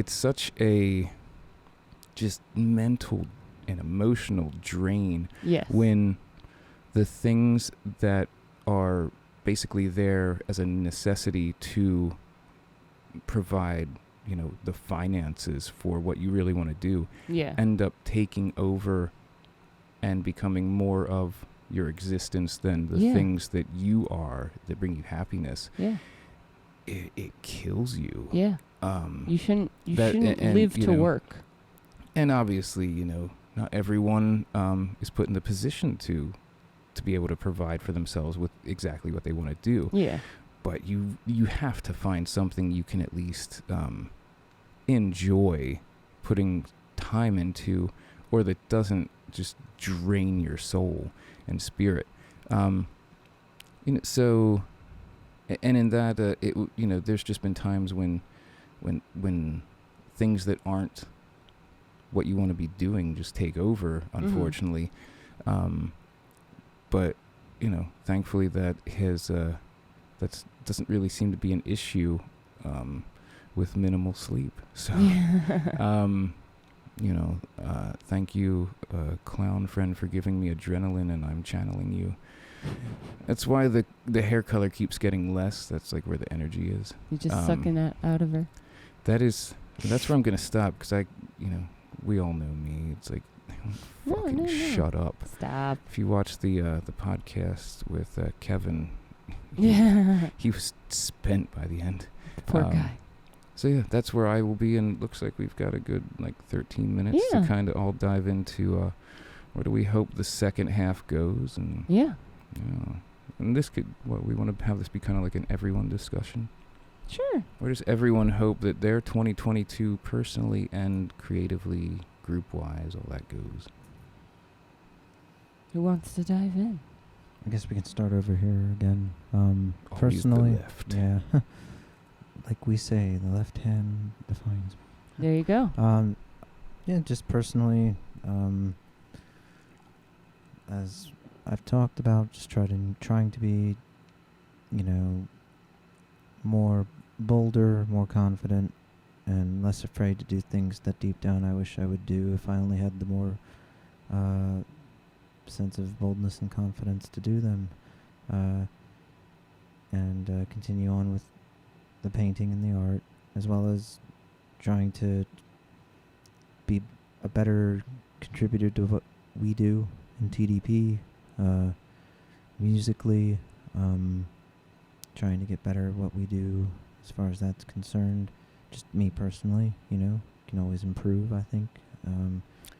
A: such a just mental and emotional drain when the things that are basically there as a necessity to provide, the finances for what you really want to do, end up taking over and becoming more of your existence than the things that you are that bring you happiness. It kills you. You shouldn't
B: live to work.
A: And obviously, not everyone is put in the position to be able to provide for themselves with exactly what they want to do. But you have to find something you can at least enjoy putting time into, or that doesn't just drain your soul and spirit. So, and in that, there's just been times when things that aren't what you want to be doing just take over, unfortunately. But thankfully that doesn't really seem to be an issue with minimal sleep. So thank you, clown friend, for giving me adrenaline, and I'm channeling you. That's why the hair color keeps getting less. That's like where the energy is.
B: You're just sucking that out of her.
A: That's where I'm gonna stop, because we all know me. It's like, fucking shut up.
B: Stop.
A: If you watch the podcast with Kevin,
B: Yeah.
A: He was spent by the end.
B: Poor guy.
A: So yeah, that's where I will be, and looks like we've got a good 13 minutes to kind of all dive into where do we hope the second half goes, and and this could we want to have this be kind of like an everyone discussion.
B: Sure.
A: Where does everyone hope that their 2022 personally and creatively, group-wise, all that goes?
B: Who wants to dive in?
C: I guess we can start over here again.
A: Always
C: Personally,
A: the left.
C: yeah, like we say, the left hand defines.
B: There you go.
C: Yeah, just personally, as I've talked about, just trying to be, more bolder, more confident, and less afraid to do things that deep down I wish I would do if I only had the more sense of boldness and confidence to do them, and continue on with the painting and the art, as well as trying to be a better contributor to what we do in TDP, musically, trying to get better at what we do as far as that's concerned. Just me personally, can always improve, I think.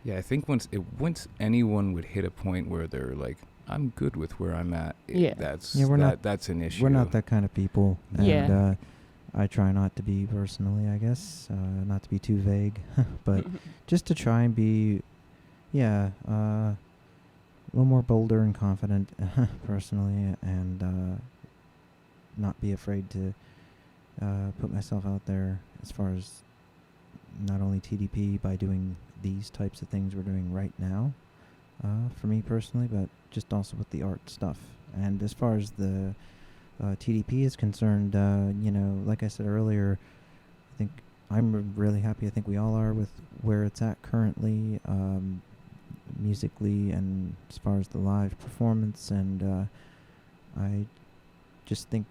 A: Yeah, I think once anyone would hit a point where they're like, I'm good with where I'm at, that's an issue.
C: We're not that kind of people.
B: Yeah.
C: And I try not to be personally, I guess, not to be too vague, but just to try and be, a little more bolder and confident personally, and not be afraid to put myself out there as far as not only TDP by doing these types of things we're doing right now, for me personally, but just also with the art stuff. And as far as the TDP is concerned, like I said earlier, I think I'm really happy. I think we all are with where it's at currently, musically, and as far as the live performance. And I just think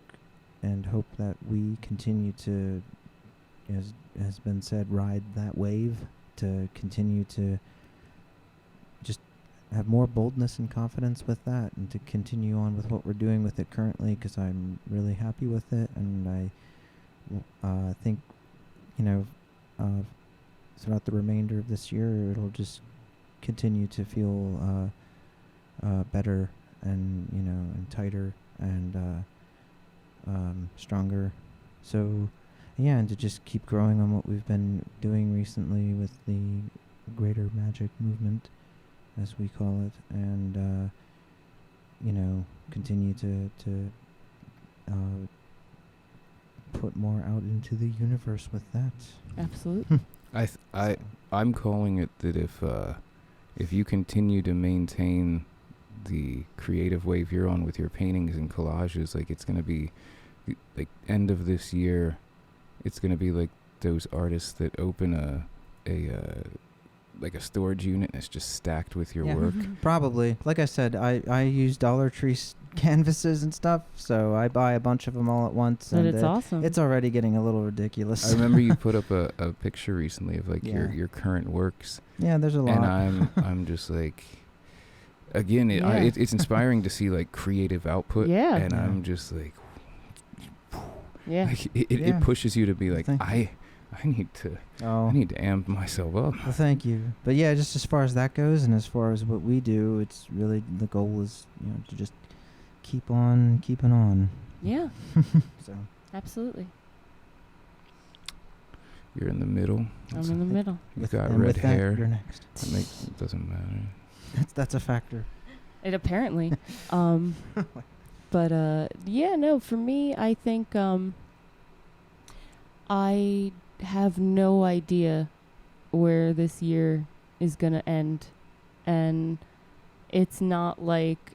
C: and hope that we continue to, as has been said, ride that wave, to continue to just have more boldness and confidence with that, and to continue on with what we're doing with it currently, because I'm really happy with it. And I think, throughout the remainder of this year, it'll just continue to feel better and, and tighter and stronger. So, yeah, and to just keep growing on what we've been doing recently with the Greater Magic movement, as we call it, and continue to put more out into the universe with that.
B: Absolutely.
A: I'm calling it that if you continue to maintain the creative wave you're on with your paintings and collages, like, it's gonna be like end of this year, it's gonna be like those artists that open a storage unit and it's just stacked with your work.
C: Probably. Like I said, I use Dollar Tree canvases and stuff, so I buy a bunch of them all at once.
B: And
C: and
B: it's awesome.
C: It's already getting a little ridiculous.
A: I remember you put up a picture recently of your current works.
C: Yeah, there's a lot.
A: And I'm just like, again, it's inspiring to see like creative output.
B: Yeah.
A: And I'm just like, like it
C: Yeah.
A: pushes you to be like,
C: Thank you.
A: I need to amp myself up.
C: Well, thank you. But yeah, just as far as that goes, and as far as what we do, it's really, the goal is, to just keep on keeping on.
B: Yeah.
C: So
B: Absolutely.
A: You're in the middle.
B: I'm in the middle.
A: You've got
C: and
A: red
C: with that,
A: hair.
C: you're next.
A: It doesn't matter.
C: That's a factor.
B: It apparently. But for me, I think I have no idea where this year is going to end. And it's not like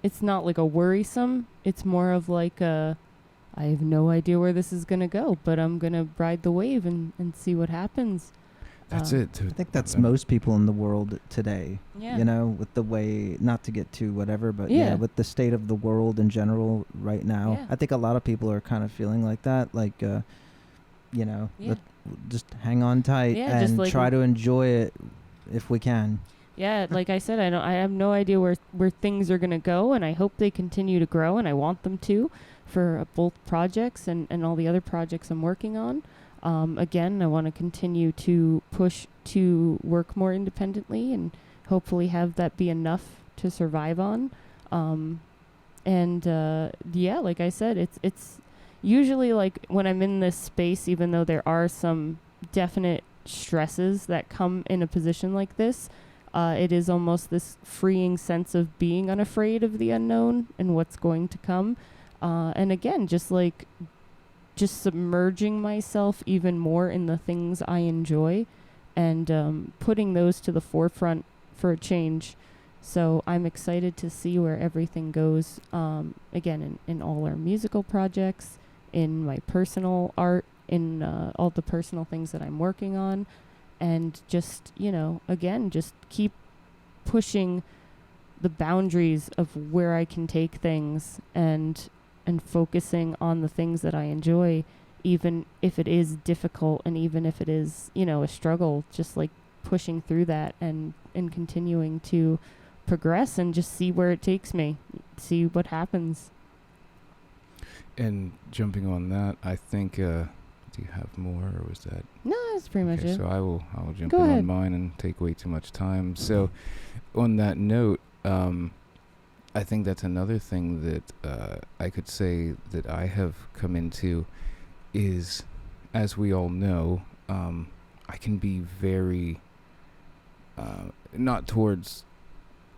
B: a worrisome. It's more of like I have no idea where this is going to go, but I'm going to ride the wave and see what happens.
A: That's it.
C: I think that's most people in the world today.
B: Yeah.
C: With the way, not to get too whatever, but
B: Yeah.
C: with the state of the world in general right now,
B: Yeah.
C: I think a lot of people are kind of feeling like that, like,
B: Yeah.
C: just hang on tight
B: Yeah, just
C: and
B: like
C: try to enjoy it if we can.
B: Yeah, like I said, I have no idea where things are going to go, and I hope they continue to grow, and I want them to for both projects and all the other projects I'm working on. Again, I want to continue to push to work more independently and hopefully have that be enough to survive on. Yeah, like I said, it's usually like when I'm in this space, even though there are some definite stresses that come in a position like this, it is almost this freeing sense of being unafraid of the unknown and what's going to come. And again, just submerging myself even more in the things I enjoy and putting those to the forefront for a change. So I'm excited to see where everything goes, again, in all our musical projects, in my personal art, in all the personal things that I'm working on, and just, again, just keep pushing the boundaries of where I can take things and focusing on the things that I enjoy, even if it is difficult and even if it is, a struggle, just like pushing through that and continuing to progress and just see where it takes me, see what happens.
A: And jumping on that, I think, do you have more, or was that?
B: No, that's pretty much it.
A: So I will jump
B: Go
A: in
B: ahead.
A: on mine and take way too much time. So on that note, I think that's another thing that I could say that I have come into is, as we all know, I can be very, not towards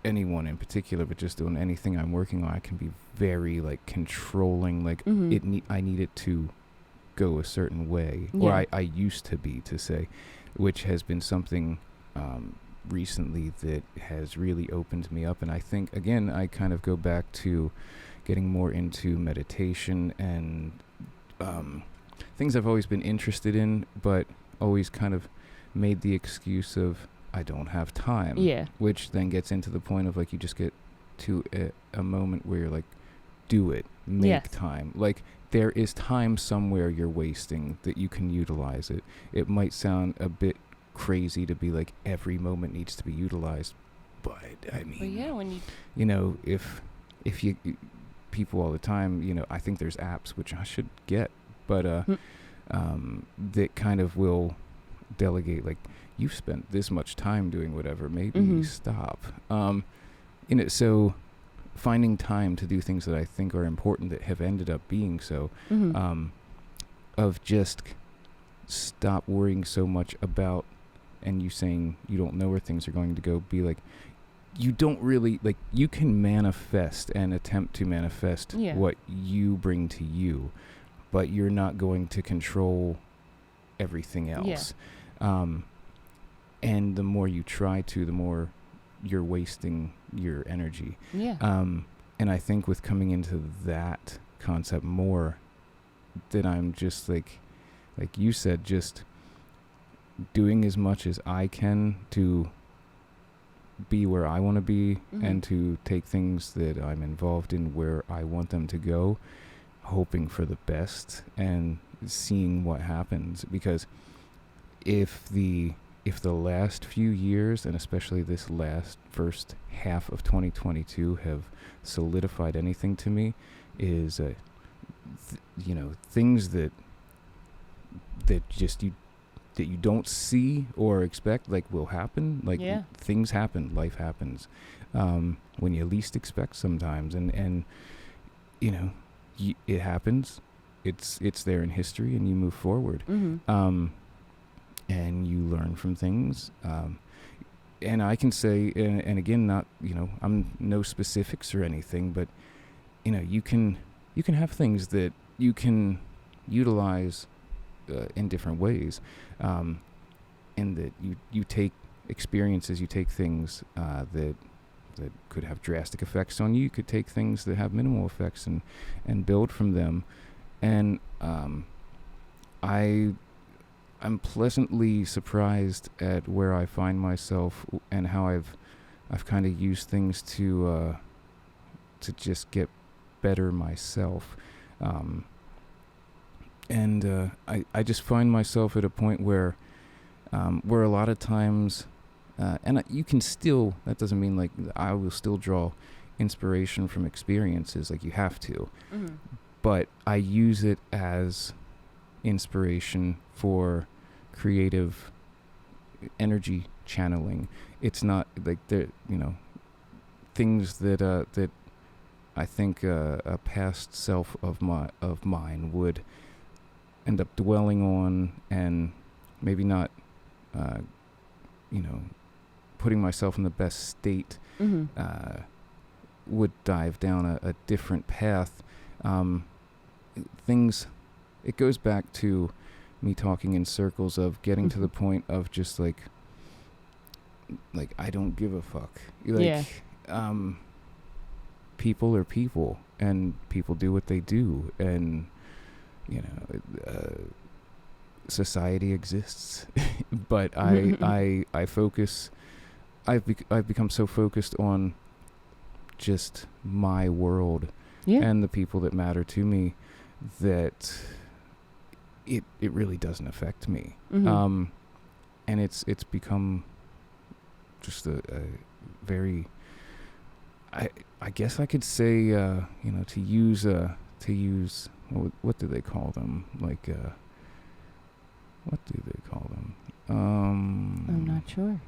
A: anyone in particular, but just on anything I'm working on, I can be very like controlling, like I need it to go a certain way, or I used to be, to say, which has been something recently that has really opened me up. And I think, again, I kind of go back to getting more into meditation and things I've always been interested in, but always kind of made the excuse of I don't have time.
B: Yeah.
A: Which then gets into the point of like you just get to a moment where you're like, do it, make time. Like there is time somewhere you're wasting that you can utilize it. It might sound a bit crazy to be like every moment needs to be utilized, but I mean,
B: but yeah, when
A: if you people all the time, I think there's apps which I should get, but that kind of will delegate, like, you've spent this much time doing whatever, maybe stop. So finding time to do things that I think are important that have ended up being so, of just stop worrying so much about, and you saying you don't know where things are going to go, be like, you don't really, like, you can manifest and attempt to manifest what you bring to you, but you're not going to control everything else. And the more you try to, the more you're wasting your energy. And I think with coming into that concept more, that I'm just like you said, just doing as much as I can to be where I want to be and to take things that I'm involved in where I want them to go, hoping for the best and seeing what happens. Because if the last few years, and especially this first half of 2022, have solidified anything to me, is things that just that you don't see or expect, like, will happen. Like, things happen, life happens when you least expect sometimes, and it happens. It's there in history, and you move forward. And you learn from things. And I can say, and again, not, I'm no specifics or anything, but, you can have things that you can utilize in different ways. And that you take experiences, you take things that could have drastic effects on you. You could take things that have minimal effects and build from them. And I'm pleasantly surprised at where I find myself and how I've kind of used things to just get better myself. And I just find myself at a point where a lot of times and you can still, that doesn't mean like I will still draw inspiration from experiences, like you have to, but I use it as inspiration for creative energy channeling. It's not like things that I think a past self of mine would end up dwelling on, and maybe not putting myself in the best state, would dive down a different path. It goes back to me talking in circles of getting to the point of just like I don't give a fuck. People are people, and people do what they do, and society exists. But I focus. I've become so focused on just my world and the people that matter to me that it really doesn't affect me. And it's become just a very, I guess I could say, to use what do they call them? Like, what do they call them?
B: I'm not sure.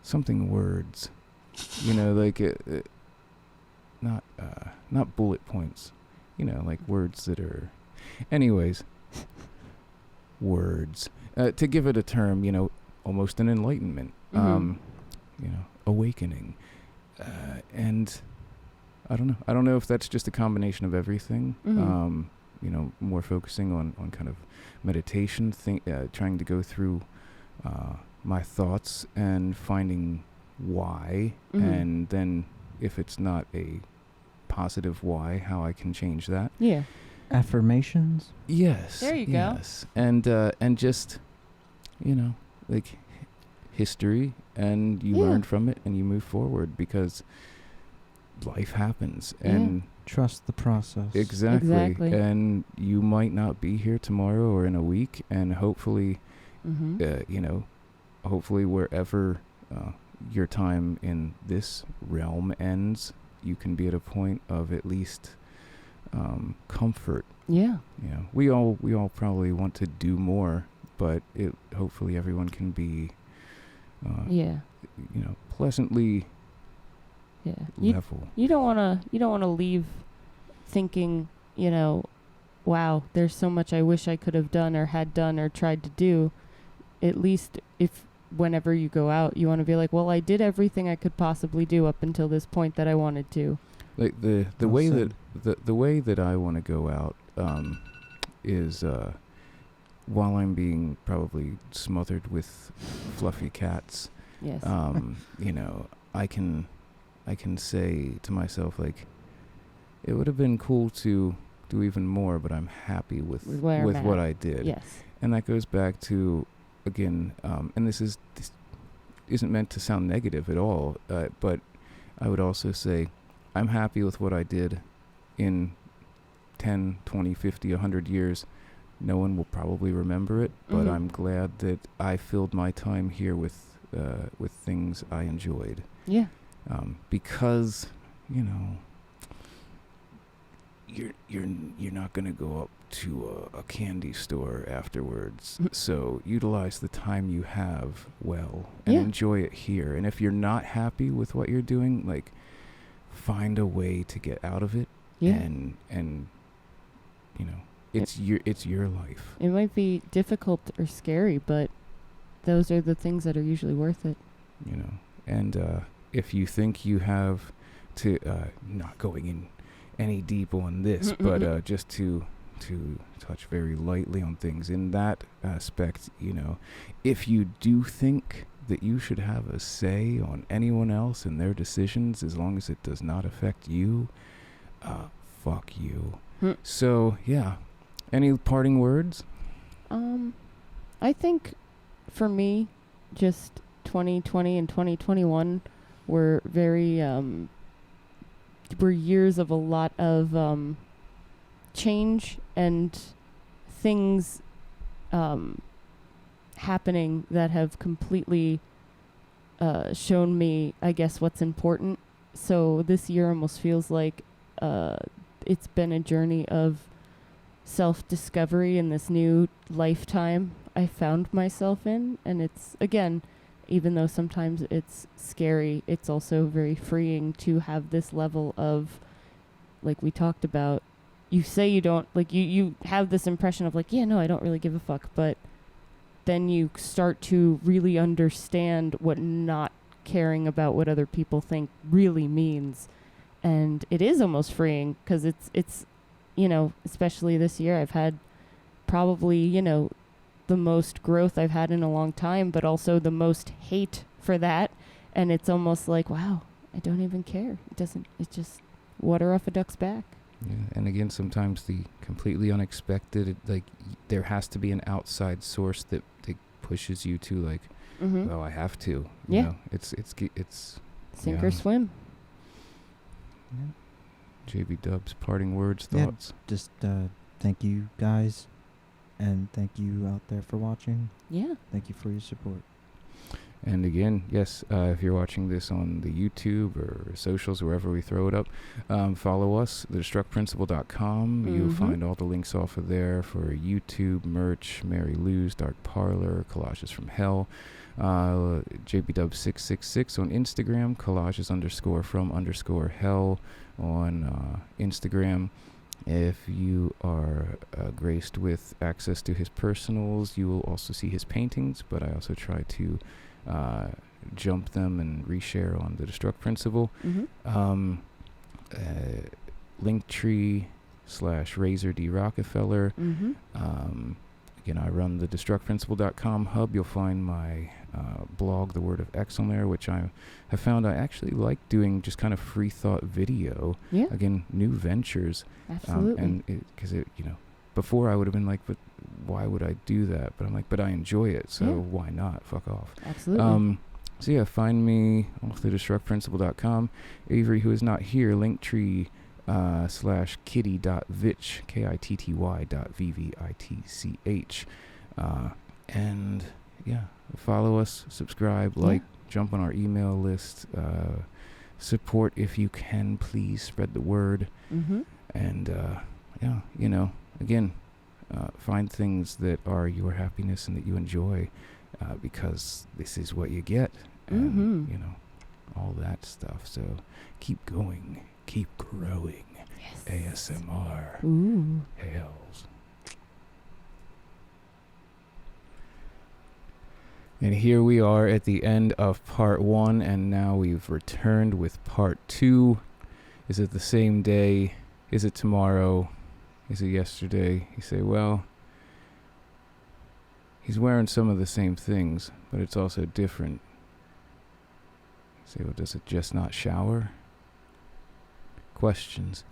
A: Something words, like not bullet points, like words that are, anyways, words. To give it a term, almost an enlightenment, awakening, and I don't know if that's just a combination of everything. More focusing on kind of meditation, trying to go through my thoughts and finding why, and then if it's not a positive why, how I can change that.
B: Yeah.
C: Affirmations?
A: Yes.
B: There you
A: go. And just, like history, and you learn from it and you move forward because life happens, and
C: trust the process.
A: Exactly. And you might not be here tomorrow or in a week, and hopefully, hopefully wherever your time in this realm ends, you can be at a point of at least comfort.
B: Yeah.
A: We all probably want to do more, but hopefully everyone can be pleasantly level.
B: You don't want to leave thinking, wow, there's so much I wish I could have done or had done or tried to do. At least if whenever you go out, you want to be like, well, I did everything I could possibly do up until this point that I wanted to.
A: Like the way that I want to go out is while I'm being probably smothered with fluffy cats.
B: Yes.
A: I can say to myself, like, it would have been cool to do even more, but I'm happy with what I did.
B: Yes.
A: And that goes back to, again, and this isn't meant to sound negative at all, but I would also say I'm happy with what I did. In 10, 20, 50, 100 years, no one will probably remember it, but I'm glad that I filled my time here with things I enjoyed.
B: Yeah.
A: Because, you're not going to go up to a candy store afterwards. So utilize the time you have well and enjoy it here. And if you're not happy with what you're doing, like, find a way to get out of it. Yeah. And it's your life.
B: It might be difficult or scary, but those are the things that are usually worth it.
A: And if you think you have to, not going in any deep on this, but just to touch very lightly on things in that aspect, if you do think that you should have a say on anyone else and their decisions as long as it does not affect you, fuck you. So, yeah. Any parting words?
B: I think for me, just 2020 and 2021 were were years of a lot of change and things happening that have completely shown me, I guess, what's important. So this year almost feels like it's been a journey of self-discovery in this new lifetime I found myself in. And it's, again, even though sometimes it's scary, it's also very freeing to have this level of, like we talked about, you say you don't, like, you have this impression of, like, yeah, no, I don't really give a fuck, but then you start to really understand what not caring about what other people think really means. And it is almost freeing, because it's, you know, especially this year, I've had probably, you know, the most growth I've had in a long time, but also the most hate for that. And it's almost like, wow, I don't even care. It's just water off a duck's back.
A: Yeah, and again, sometimes the completely unexpected, like, there has to be an outside source that pushes you to, like, oh, I have to. You know, it's
B: sink or swim.
A: Yeah. JB Dubs, parting words, thoughts.
C: Yeah, just thank you guys, and thank you out there for watching.
B: Yeah.
C: Thank you for your support.
A: And again, yes, if you're watching this on the YouTube or socials, wherever we throw it up, follow us, TheDestructPrinciple.com. You'll find all the links off of there for YouTube, merch, Mary Lou's, Dark Parlor, Collages from Hell, JBDub666 on Instagram, collages_from_hell on Instagram. If you are graced with access to his personals, you will also see his paintings, but I also try to jump them and reshare on the Destruct Principle. linktr.ee/razorderockefeller. Again, I run the DestructPrinciple.com hub. You'll find my blog, The Word of X, on there, which I have found I actually like doing just kind of free thought video.
B: Yeah.
A: Again, new ventures.
B: Absolutely.
A: And because it, you know, before I would have been like, but why would I do that? But I'm like, but I enjoy it, so why not? Fuck off.
B: Absolutely.
A: So yeah, find me off the DestructPrinciple.com. Avery, who is not here, linktree /kitty.vvitch, kitty.vvitch. And yeah, follow us, subscribe, like, jump on our email list, support if you can, please spread the word. And yeah, you know, again, find things that are your happiness and that you enjoy, because this is what you get, and you know, all that stuff. So keep going, keep growing.
B: Yes.
A: ASMR.
B: Ooh.
A: Hails. And here we are at the end of part 1, and now we've returned with part 2. Is it the same day? Is it tomorrow? Is it yesterday? You say, well, he's wearing some of the same things, but it's also different. You say, well, does it just not shower? Questions.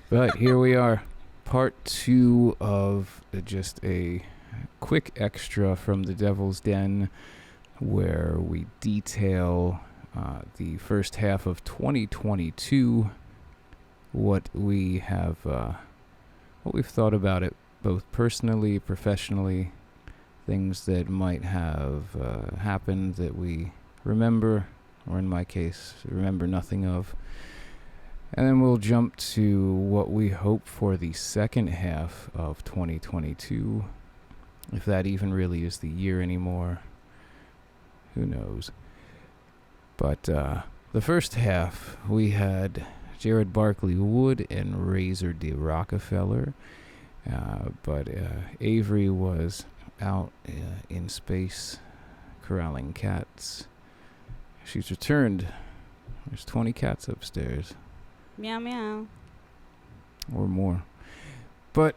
A: But here we are, part 2 of just a quick extra from the Devil's Den, where we detail the first half of 2022, what we've thought about it, both personally, professionally, things that might have happened that we remember, or in my case, remember nothing of. And then we'll jump to what we hope for the second half of 2022. If that even really is the year anymore, who knows? But the first half, we had Jared Barkley Wood and Razor D. Rockefeller. But Avery was out in space corralling cats. She's returned. There's 20 cats upstairs.
D: Meow, meow.
A: Or more. But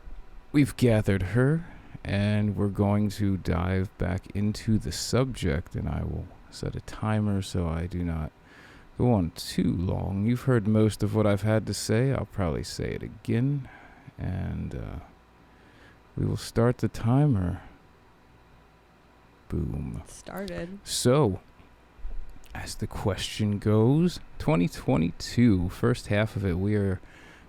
A: we've gathered her, and we're going to dive back into the subject, and I will set a timer so I do not go on too long. You've heard most of what I've had to say. I'll probably say it again, and we will start the timer. Boom.
D: Started.
A: So, as the question goes, 2022, first half of it, we are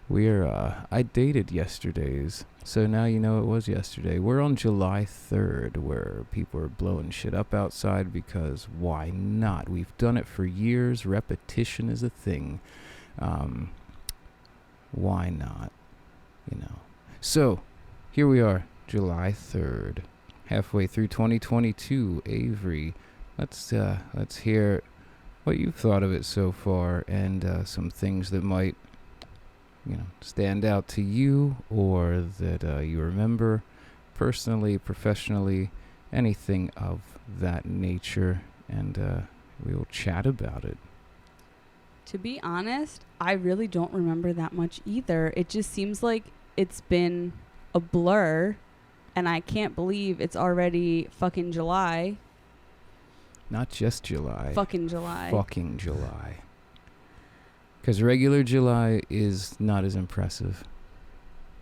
A: I dated yesterday's, so now you know it was yesterday. We're on July 3rd, where people are blowing shit up outside because why not? We've done it for years. Repetition is a thing. Why not? You know. So, here we are, July 3rd, halfway through 2022. Avery, let's hear what you've thought of it so far, and some things that might, stand out to you, or that you remember personally, professionally, anything of that nature, and we will chat about it.
D: To be honest, I really don't remember that much either. It just seems like it's been a blur, and I can't believe it's already fucking July.
A: Not just July.
D: Fucking July.
A: Fucking July. Because regular July is not as impressive.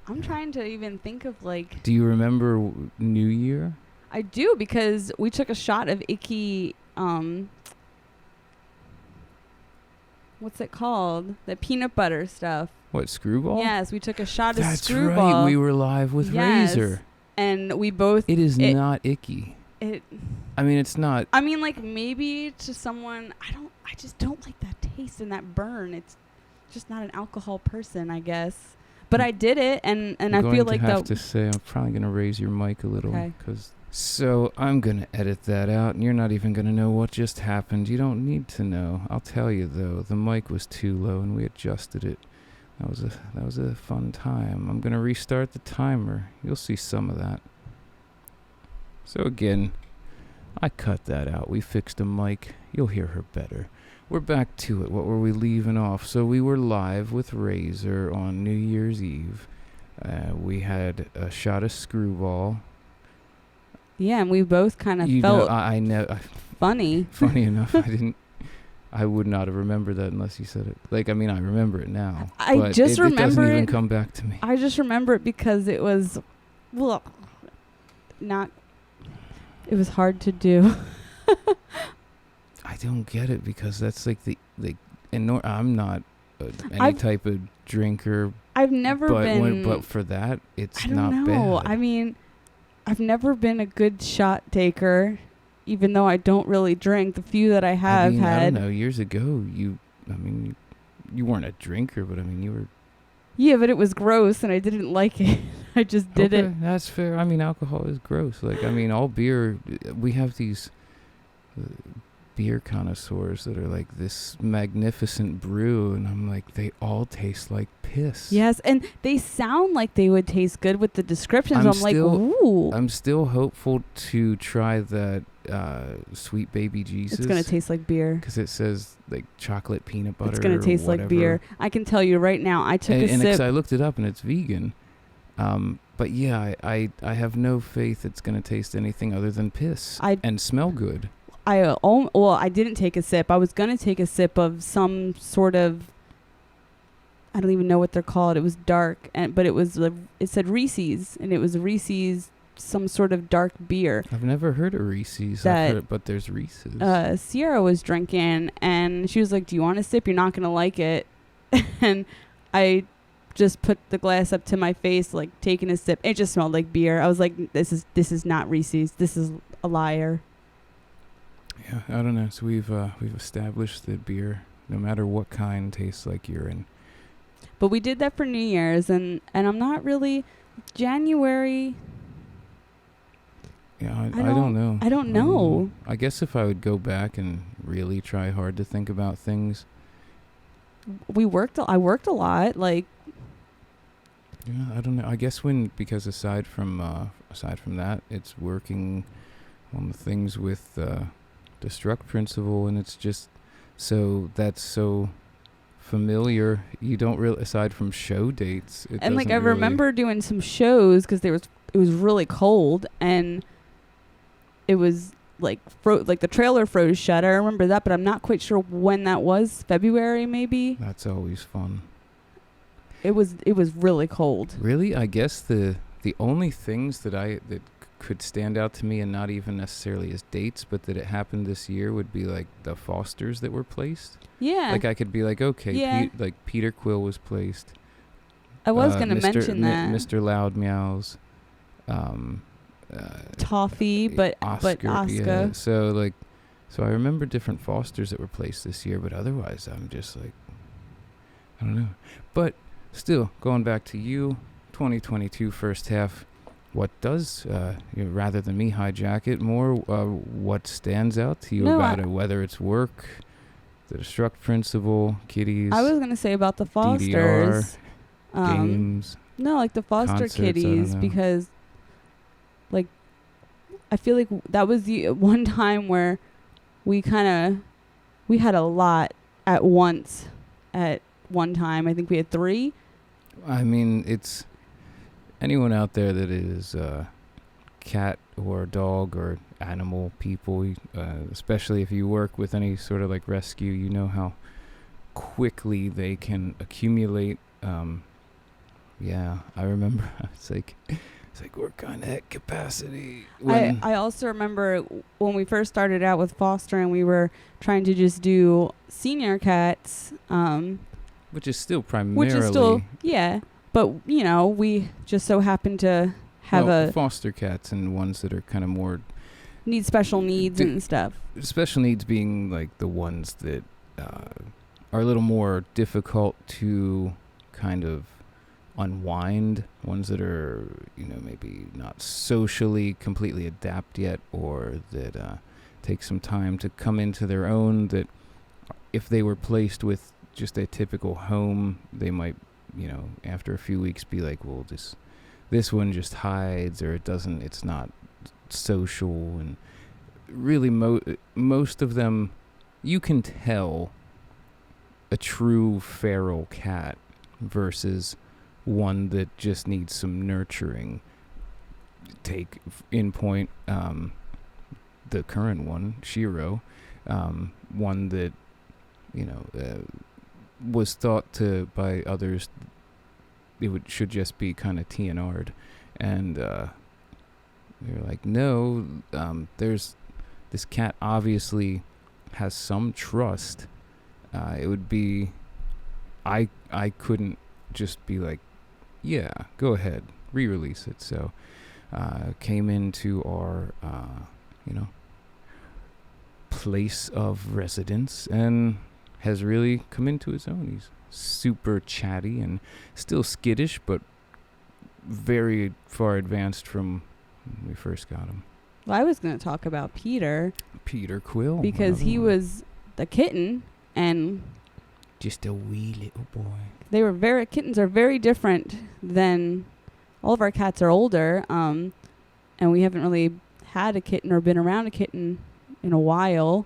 D: I'm trying to even think of like...
A: Do you remember New Year?
D: I do, because we took a shot of icky... what's it called? The peanut butter stuff.
A: What, Screwball?
D: Yes, we took a shot of
A: That's
D: Screwball.
A: That's right, we were live with Razor.
D: And we both...
A: It is not icky. It's not...
D: I mean, like, maybe to someone... I just don't like that taste and that burn. It's just not an alcohol person, I guess. But I did it, and I feel like...
A: I'm probably going to raise your mic a little.
D: Okay.
A: So I'm going to edit that out, and you're not even going to know what just happened. You don't need to know. I'll tell you, though. The mic was too low, and we adjusted it. That was a fun time. I'm going to restart the timer. You'll see some of that. So again, I cut that out. We fixed a mic. You'll hear her better. We're back to it. What were we leaving off? So we were live with Razor on New Year's Eve. We had a shot of Screwball.
D: Yeah, and we both kind of felt funny.
A: Funny enough, I would not have remembered that unless you said it. I remember it now.
D: It doesn't
A: even come back to me.
D: I just remember it because it was, it was hard to do.
A: I don't get it, because that's I'm not any type of drinker.
D: I've never been.
A: But for that, it's
D: I don't
A: not
D: know.
A: bad.
D: I mean, I've never been a good shot taker, even though I don't really drink. The few that I have had.
A: I don't know. Years ago, you weren't a drinker, but you were.
D: Yeah, but it was gross, and I didn't like it. I just did it.
A: That's fair. Alcohol is gross. All beer. We have these beer connoisseurs that are like this magnificent brew, and I'm like, they all taste like piss.
D: Yes, and they sound like they would taste good with the descriptions. I'm like, ooh.
A: I'm still hopeful to try that Sweet Baby Jesus.
D: It's going to taste like beer.
A: Because it says chocolate peanut butter.
D: It's going to taste like beer. I can tell you right now, I took a sip.
A: And I looked it up, and it's vegan. But yeah, I have no faith it's going to taste anything other than piss and smell good.
D: I didn't take a sip. I was going to take a sip of some sort of, I don't even know what they're called. It was dark, but it said Reese's, and it was Reese's, some sort of dark beer.
A: I've never heard of Reese's, but there's Reese's.
D: Sierra was drinking, and she was like, "Do you want a sip? You're not going to like it." And I just put the glass up to my face, taking a sip. It just smelled like beer. I was like, "This is not Reese's. This is a liar."
A: Yeah, I don't know. So we've established that beer, no matter what kind, tastes like urine.
D: But we did that for New Year's, and I'm not really January.
A: Yeah, I don't know.
D: I don't know.
A: I guess if I would go back and really try hard to think about things.
D: I worked a lot.
A: Yeah, I don't know. I guess because aside from that, it's working on the things with Destruct Principle, and it's just that's so familiar. You don't really, aside from show dates.
D: And I remember doing some shows because it was really cold, and it was the trailer froze shut. I remember that, but I'm not quite sure when that was. February maybe.
A: That's always fun.
D: It was really cold.
A: Really, I guess the only things that could stand out to me, and not even necessarily as dates, but that it happened this year, would be the Fosters that were placed.
D: Yeah.
A: I could be okay,
D: yeah.
A: Peter Quill was placed.
D: I was going to
A: Mr.
D: mention that.
A: Mr. Loud Meows.
D: Toffee, but Oscar.
A: Yeah. So I remember different fosters that were placed this year, but otherwise I'm just like, I don't know. But still, going back to you, 2022 first half, what does, rather than me hijack it more, what stands out to you about it, whether it's work, the Destruct Principle, kitties?
D: I was going to say about the fosters.
A: DDR, games.
D: No, like the foster
A: concerts,
D: kitties, because like I feel like that was the one time where we had a lot at once at one time. I think we had 3.
A: I mean, it's anyone out there that is cat or dog or animal people, especially if you work with any sort of like rescue, you know how quickly they can accumulate. Yeah, I remember. It's like we're kind of at capacity.
D: I also remember when we first started out with fostering, we were trying to just do senior cats,
A: which is still primarily.
D: But we just so happen to have
A: foster cats and ones that are kind of more
D: need special needs and stuff.
A: Special needs being like the ones that are a little more difficult to kind of unwind, ones that are maybe not socially completely adapt yet, or that take some time to come into their own, that if they were placed with just a typical home, they might after a few weeks be like, well, this one just hides, or it's not social. And really most of them, you can tell a true feral cat versus one that just needs some nurturing. Take in point the current one, Shiro, one that was thought to by others should just be kind of TNR'd, and they're like, no, there's this cat obviously has some trust. It would be, I couldn't just be like, yeah, go ahead, re-release it. So came into our place of residence and has really come into his own. He's super chatty and still skittish, but very far advanced from when we first got him.
D: Well, I was going to talk about Peter
A: Quill,
D: because he was the kitten, and
A: just a wee little boy.
D: Kittens are very different than all of our cats are older, and we haven't really had a kitten or been around a kitten in a while.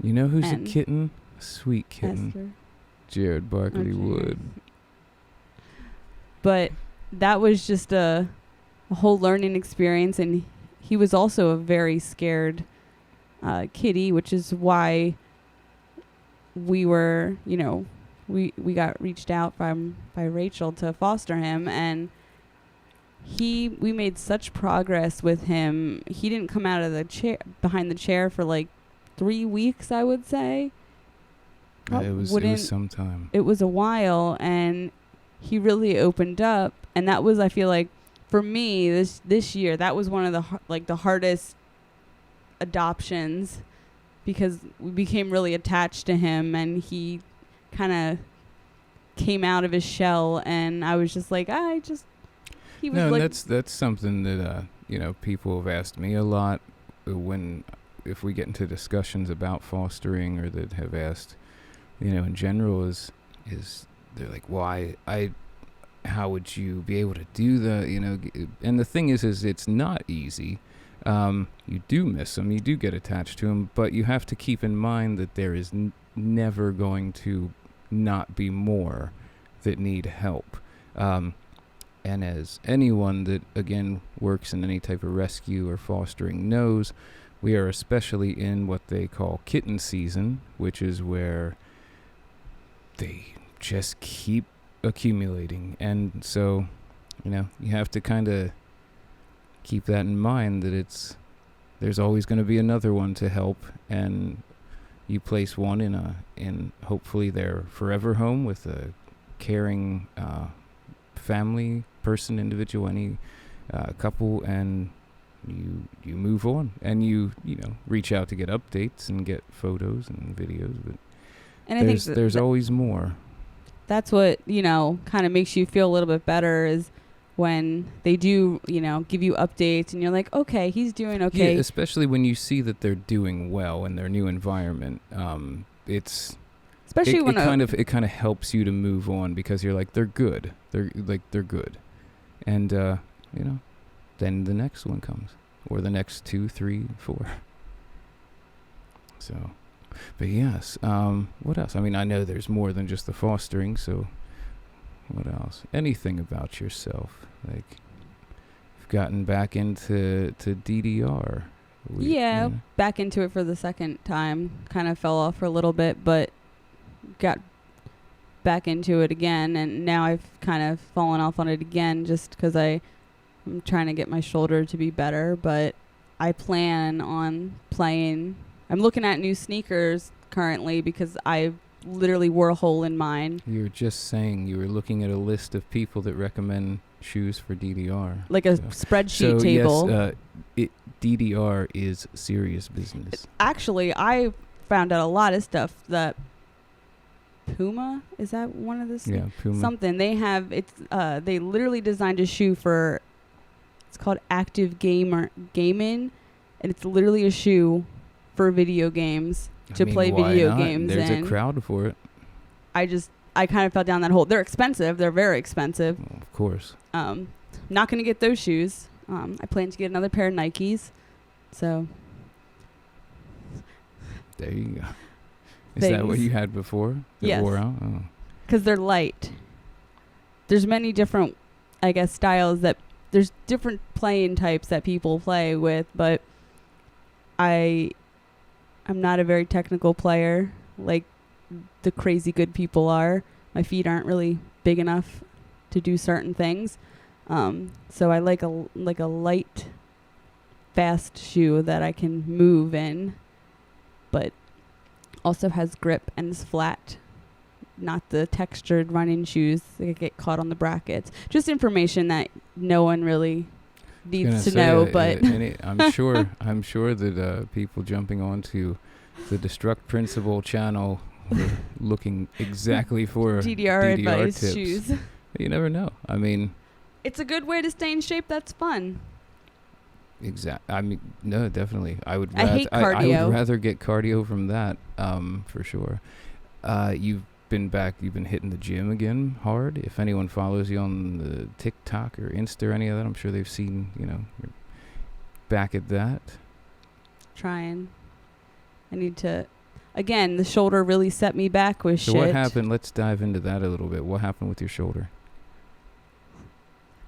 A: You know who's a kitten? A sweet kitten.
D: Esther.
A: Jared Barkley Wood.
D: But that was just a whole learning experience, and he was also a very scared kitty, which is why we were, we got reached out by Rachel to foster him, and we made such progress with him. He didn't come out of the chair behind the chair for like 3 weeks, I would say.
A: It was some time.
D: It was a while, and he really opened up, and that was, I feel like, for me this year, that was one of the hardest adoptions, because we became really attached to him, and he kind of came out of his shell, and I was just like, he was like.
A: That's something that people have asked me a lot if we get into discussions about fostering, or that have asked, in general, is they're like, well, how would you be able to do that? And the thing is it's not easy. You do miss them, you do get attached to them, but you have to keep in mind that there is never going to not be more that need help. And as anyone that, again, works in any type of rescue or fostering knows, we are especially in what they call kitten season, which is where they just keep accumulating. And so, you have to kind of keep that in mind, that there's always going to be another one to help, and you place one in hopefully their forever home with a caring family, person, individual, any couple, and you move on, and you know, reach out to get updates and get photos and videos, but
D: And I think
A: there's always more.
D: That's what, you know, kind of makes you feel a little bit better, is when they do, you know, give you updates and you're like, okay, he's doing okay.
A: Yeah, especially when you see that they're doing well in their new environment. It's
D: especially
A: it
D: when
A: kind of helps you to move on, because you're like, they're good. They're good. And you know, then the next one comes, or the next 2, 3, 4. So, but yes, what else? I mean, I know there's more than just the fostering, so what else? Anything about yourself? Like, you've gotten back into DDR.
D: Yeah, back into it for the second time. Kind of fell off for a little bit, but got back into it again, and now I've kind of fallen off on it again just because I'm trying to get my shoulder to be better, but I plan on playing. I'm looking at new sneakers currently because I literally wore a hole in mine.
A: You were just saying you were looking at a list of people that recommend shoes for DDR.
D: Like a spreadsheet table.
A: Yes, DDR is serious business.
D: Actually, I found out a lot of stuff that Puma, is that one of the
A: Yeah, Puma.
D: something they have. It's they literally designed a shoe for, it's called Active Gaming, and it's literally a shoe for video games to play video games.
A: There's
D: in.
A: a crowd for it.
D: I kind of fell down that hole. They're expensive. They're very expensive.
A: Well, of course.
D: Not going to get those shoes. I plan to get another pair of Nikes. So
A: there you go. Is that what you had before? That
D: Yes.
A: wore out? Oh.
D: because they're light. There's many different, I guess, styles that there's different playing types that people play with, but I'm not a very technical player like the crazy good people are. My feet aren't really big enough to do certain things. So I like a light, fast shoe that I can move in, but also has grip and is flat. Not the textured running shoes that get caught on the brackets. Just information that no one really needs to know. But
A: I'm sure that people jumping onto the Destruct Principle channel were looking exactly for
D: DDR advice
A: tips.
D: shoes.
A: You never know. I mean,
D: It's a good way to stay in shape. That's fun.
A: I mean, no, definitely. I
D: hate cardio.
A: I would rather get cardio from that, for sure. You've been hitting the gym again hard. If anyone follows you on the TikTok or Insta or any of that, I'm sure they've seen, you're back at that.
D: Trying. I need to. Again, the shoulder really set me back with
A: So
D: shit.
A: what happened? Let's dive into that a little bit. What happened with your shoulder?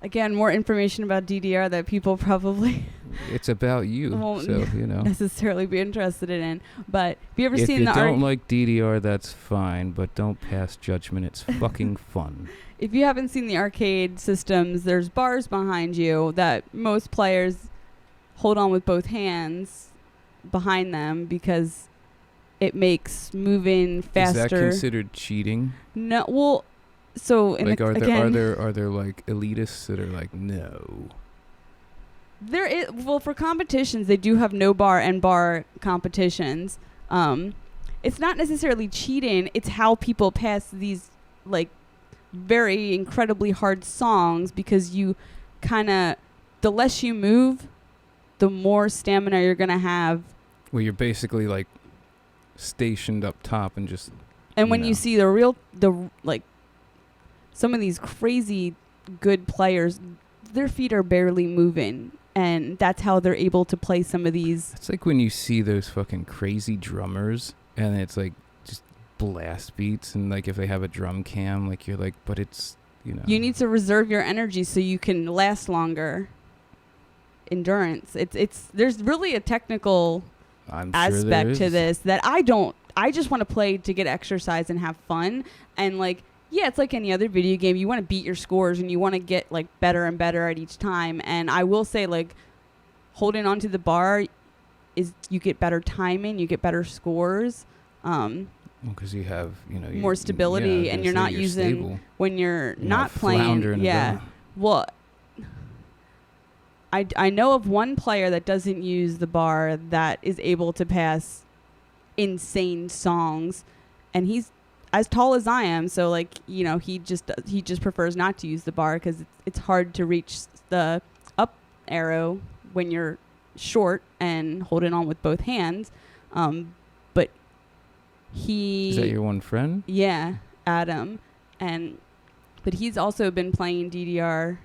D: Again, more information about DDR that people probably
A: It's about you,
D: won't
A: so
D: necessarily be interested in. But have you ever
A: if
D: seen
A: you
D: the
A: don't like DDR, that's fine, but don't pass judgment. It's fucking fun.
D: If you haven't seen the arcade systems, there's bars behind you that most players hold on with both hands behind them because it makes moving faster.
A: Is that considered cheating?
D: No, well, so in
A: Like,
D: the,
A: are
D: again,
A: there like elitists that are like, no?
D: there is, well, for competitions, they do have no bar and bar competitions. It's not necessarily cheating. It's how people pass these, like, very incredibly hard songs because you kind of, the less you move, the more stamina you're going to have.
A: Well, you're basically, like, stationed up top and just...
D: And when you see some of these crazy good players, their feet are barely moving. And that's how they're able to play some of these.
A: It's like when you see those fucking crazy drummers and it's like just blast beats, and like if they have a drum cam, like you're like, but it's,
D: You need to reserve your energy so you can last longer. Endurance. There's really a technical aspect to this that I just want to play to get exercise and have fun. And like, yeah, it's like any other video game. You want to beat your scores and you want to get like better and better at each time. And I will say, like, holding onto the bar is, you get better timing, you get better scores.
A: Because you have,
D: more stability, and you're not using
A: stable.
D: when you're not playing.
A: Floundering
D: Yeah.
A: about.
D: Well, I know of one player that doesn't use the bar that is able to pass insane songs, and he's as tall as I am, so like, he just prefers not to use the bar because it's hard to reach the up arrow when you're short and holding on with both hands. But
A: Is that your one friend?
D: Yeah, Adam, but he's also been playing DDR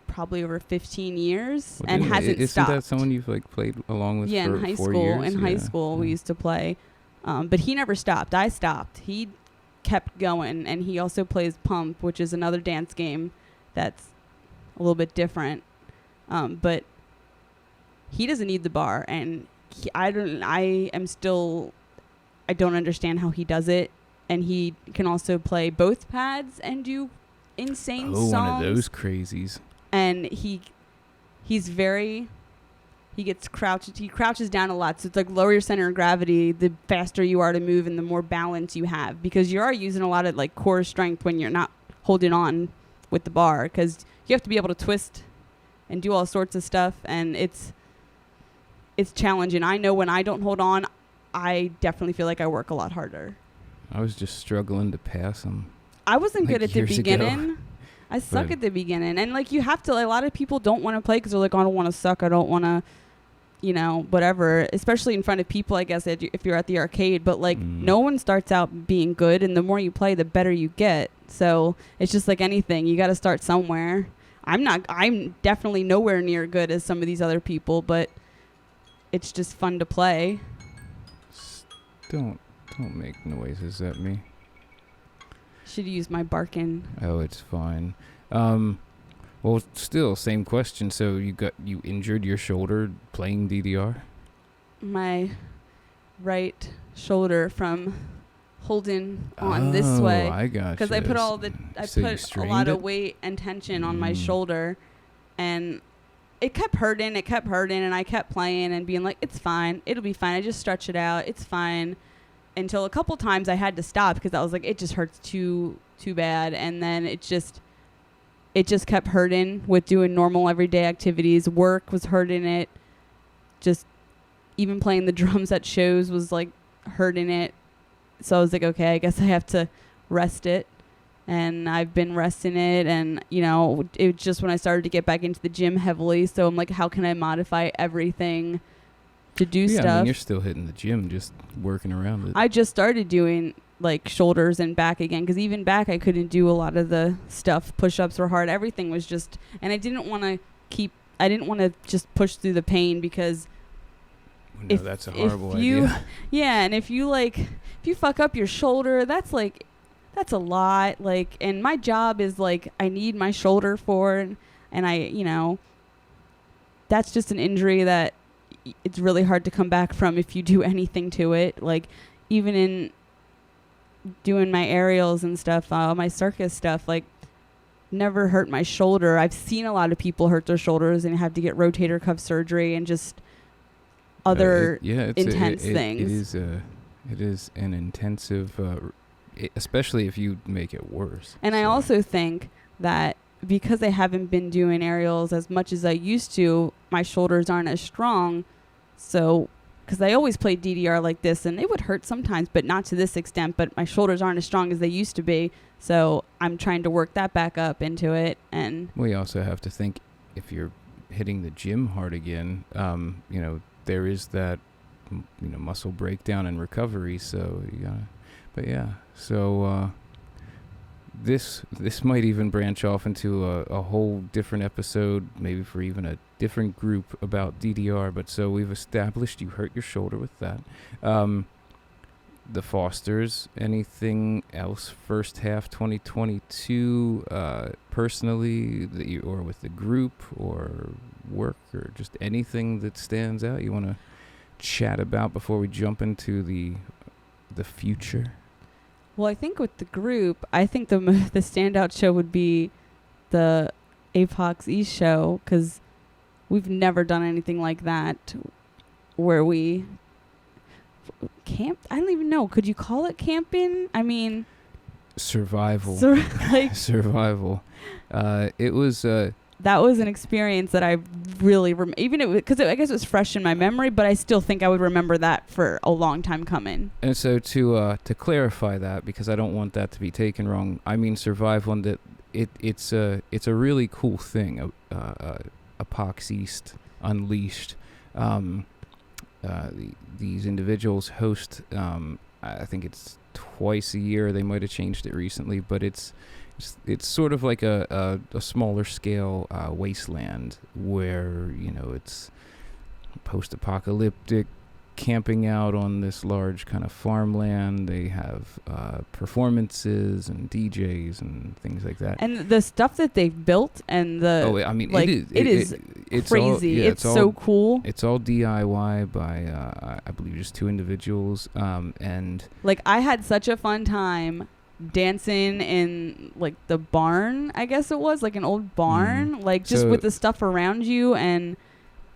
D: probably over 15 years and hasn't stopped.
A: Isn't that someone you've like played along with?
D: Yeah,
A: for
D: in high
A: 4
D: school.
A: years?
D: In high school, we used to play, but he never stopped. I stopped. He kept going, and he also plays Pump, which is another dance game that's a little bit different. But he doesn't need the bar, and I don't understand how he does it, and he can also play both pads and do insane songs.
A: One of those crazies.
D: And he crouches down a lot, so it's like lower your center of gravity the faster you are to move and the more balance you have, because you are using a lot of like core strength when you're not holding on with the bar, because you have to be able to twist and do all sorts of stuff, and it's challenging. I know when I don't hold on, I definitely feel like I work a lot harder.
A: I was just struggling to pass them.
D: I wasn't
A: like
D: good at the beginning. I suck at the beginning. And like, you have to, a lot of people don't want to play because they're like, I don't want to suck. I don't want to, whatever, especially in front of people, I guess, if you're at the arcade. But like, no one starts out being good. And the more you play, the better you get. So it's just like anything. You got to start somewhere. I'm definitely nowhere near good as some of these other people, but it's just fun to play.
A: Don't make noises at me.
D: Should use my barking.
A: Oh, it's fine. Well, still, same question. So you injured your shoulder playing DDR?
D: My right shoulder from holding on this way.
A: I got you.
D: Because I put a lot of weight and tension on my shoulder, and it kept hurting, and I kept playing and being like, it's fine, it'll be fine, I just stretch it out, it's fine, until a couple times I had to stop because I was like, it just hurts too bad. And then it just kept hurting with doing normal everyday activities. Work was hurting it. Just even playing the drums at shows was like hurting it. So I was like, okay, I guess I have to rest it. And I've been resting it, and it was just when I started to get back into the gym heavily. So I'm like, how can I modify everything to do stuff?
A: I mean, you're still hitting the gym, just working around it.
D: I just started doing like shoulders and back again, because even back I couldn't do a lot of the stuff. Push-ups were hard. Everything was just, and I didn't want to just push through the pain, because
A: no, that's a horrible idea.
D: Yeah, and if you fuck up your shoulder, that's a lot. Like, and my job is like, I need my shoulder for, and I, that's just an injury that it's really hard to come back from if you do anything to it. Like, even in doing my aerials and stuff, my circus stuff, like, never hurt my shoulder. I've seen a lot of people hurt their shoulders and have to get rotator cuff surgery and just other intense things.
A: It is an intensive, especially if you make it worse.
D: And I also think that because I haven't been doing aerials as much as I used to, my shoulders aren't as strong. So, because I always played DDR like this, and it would hurt sometimes, but not to this extent. But my shoulders aren't as strong as they used to be. So I'm trying to work that back up into it. And
A: we also have to think, if you're hitting the gym hard again, there is that, muscle breakdown and recovery. So you gotta, but yeah. So this might even branch off into a whole different episode, maybe for even a different group about DDR. But so we've established you hurt your shoulder with that. The Fosters, anything else first half 2022 personally or with the group or work, or just anything that stands out you want to chat about before we jump into the future?
D: Well, I think with the group, I think the standout show would be the Apox East show, because we've never done anything like that, where we camp. I don't even know. Could you call it camping? I mean,
A: survival.
D: Like
A: Survival. It was.
D: That was an experience that I really even because I guess it was fresh in my memory, but I still think I would remember that for a long time coming.
A: And so to clarify that, because I don't want that to be taken wrong, I mean survival, and that it's a really cool thing. Apox East Unleashed. These individuals host. I think it's twice a year. They might have changed it recently, but it's sort of like a smaller scale wasteland where, you know, it's post-apocalyptic, camping out on this large kind of farmland. They have performances and DJs and things like that.
D: And the stuff that they've built and it is
A: it's
D: crazy. It's so cool.
A: It's all DIY by I believe just 2 individuals. And
D: like I had such a fun time dancing in like the barn, I guess it was like an old barn, like just with the stuff around you. And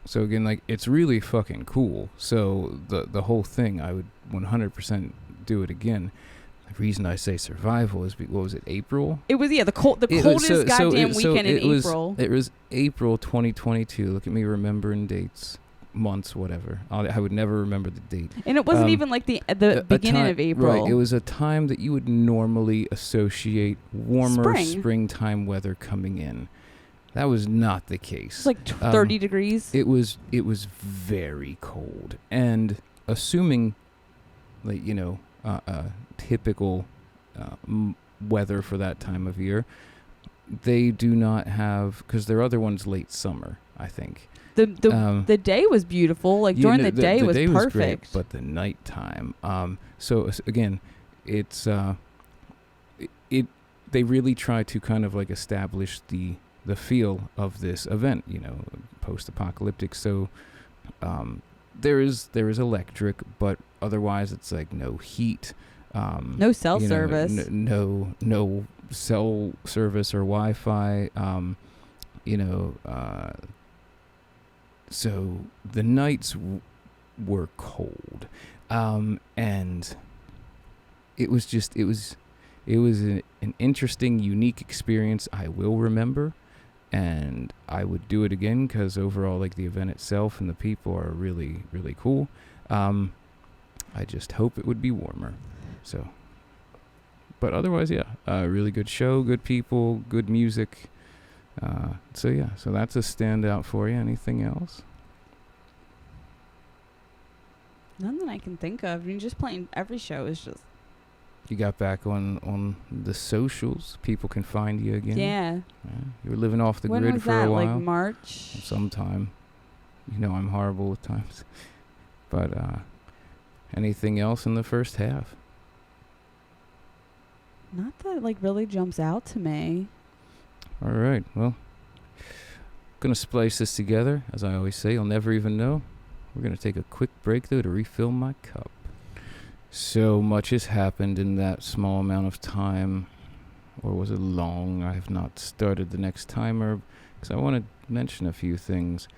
A: so again, like it's really fucking cool. So the whole thing, I would 100% do it again. The reason I say survival is what was it, April?
D: It was the coldest goddamn weekend in April.
A: It was April 2022. Look at me remembering dates, months, whatever. I would never remember the date.
D: And it wasn't even like the beginning of April.
A: Right. It was a time that you would normally associate warmer springtime weather coming in. That was not the case.
D: It was like 30 degrees.
A: It was very cold. And assuming, like, you know, typical weather for that time of year, they do not have, because their other one's late summer, I think.
D: The day was beautiful. Like during the day was perfect. Was great,
A: but the nighttime. So again, it's they really try to kind of like establish the feel of this event. You know, post-apocalyptic. So there is electric, but otherwise it's like no heat.
D: No cell service.
A: No cell service or Wi-Fi. So the nights were cold, and it was an interesting, unique experience. I will remember, and I would do it again because overall, like the event itself and the people are really, really cool. I just hope it would be warmer. So, but otherwise, yeah, really good show, good people, good music. So that's a standout for you. Anything else?
D: None that I can think of. I mean, just playing every show is just.
A: You got back on the socials. People can find you again.
D: Yeah.
A: You were living off the
D: when
A: grid
D: was
A: for
D: that?
A: a while.
D: Like March.
A: Sometime. You know I'm horrible with times. But anything else in the first half?
D: Not that like really jumps out to me.
A: All right, well, going to splice this together. As I always say, you'll never even know. We're going to take a quick break, though, to refill my cup. So much has happened in that small amount of time. Or was it long? I have not started the next timer because I want to mention a few things.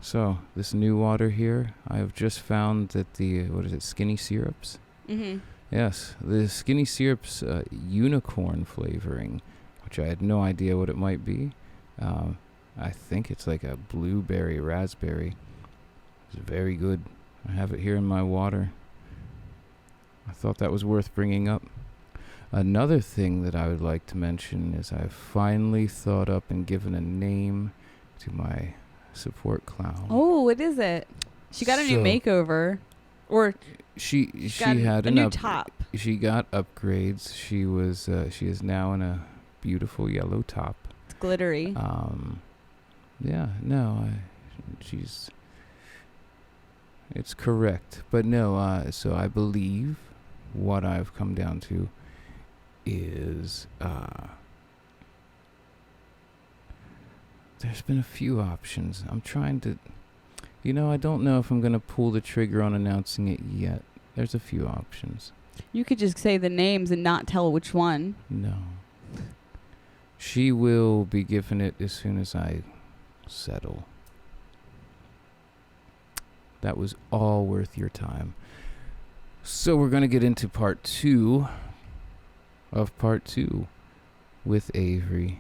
A: So, this new water here, I have just found that the, skinny syrups?
D: Mm-hmm.
A: Yes, the skinny syrups unicorn flavoring, which I had no idea what it might be. I think it's like a blueberry raspberry. It's very good. I have it here in my water. I thought that was worth bringing up. Another thing that I would like to mention is I've finally thought up and given a name to my support clown.
D: Oh, what is it? She got a new makeover. Or
A: she had
D: a new top.
A: She got upgrades. She is now in a beautiful yellow top.
D: It's glittery.
A: It's correct. But no, so I believe what I've come down to is there's been a few options. I'm trying to, I don't know if I'm going to pull the trigger on announcing it yet. There's a few options.
D: You could just say the names and not tell which one.
A: No. She will be given it as soon as I settle. That was all worth your time. So we're going to get into part 2 of part 2 with Avery,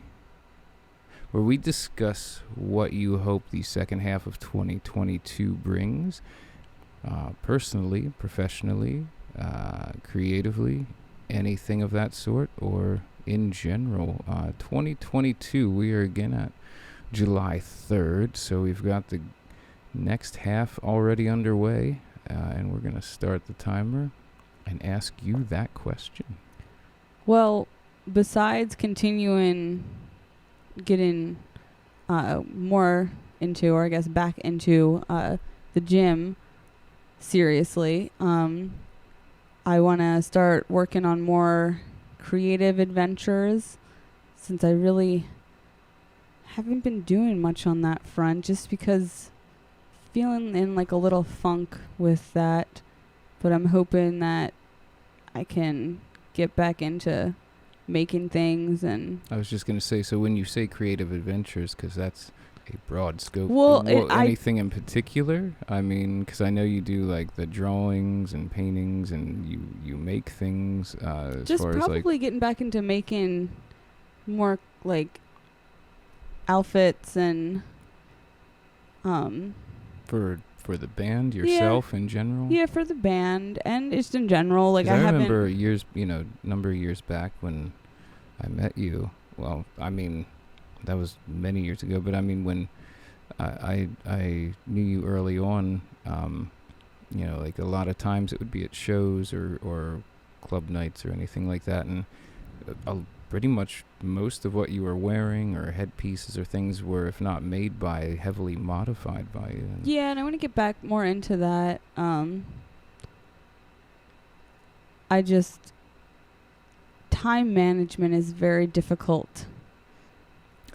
A: where we discuss what you hope the second half of 2022 brings, personally, professionally, creatively, anything of that sort, or in general. 2022, we are again at July 3rd, so we've got the next half already underway, and we're going to start the timer and ask you that question.
D: Well, besides continuing getting more into, or I guess back into the gym seriously, I want to start working on more creative adventures, since I really haven't been doing much on that front, just because feeling in like a little funk with that. But I'm hoping that I can get back into making things. And
A: I was just going to say, so when you say creative adventures, because that's a broad scope.
D: Well,
A: anything in particular? I mean, because I know you do like the drawings and paintings, and you make things.
D: Just probably getting back into making more like outfits and
A: for the band, yourself in general.
D: Yeah, for the band and just in general. Like I
A: remember number of years back when I met you. Well, I mean, that was many years ago, but I mean when I knew you early on, like a lot of times it would be at shows or club nights or anything like that, and pretty much most of what you were wearing or headpieces or things were, if not made by, heavily modified by you.
D: Yeah, and I want to get back more into that. Time management is very difficult.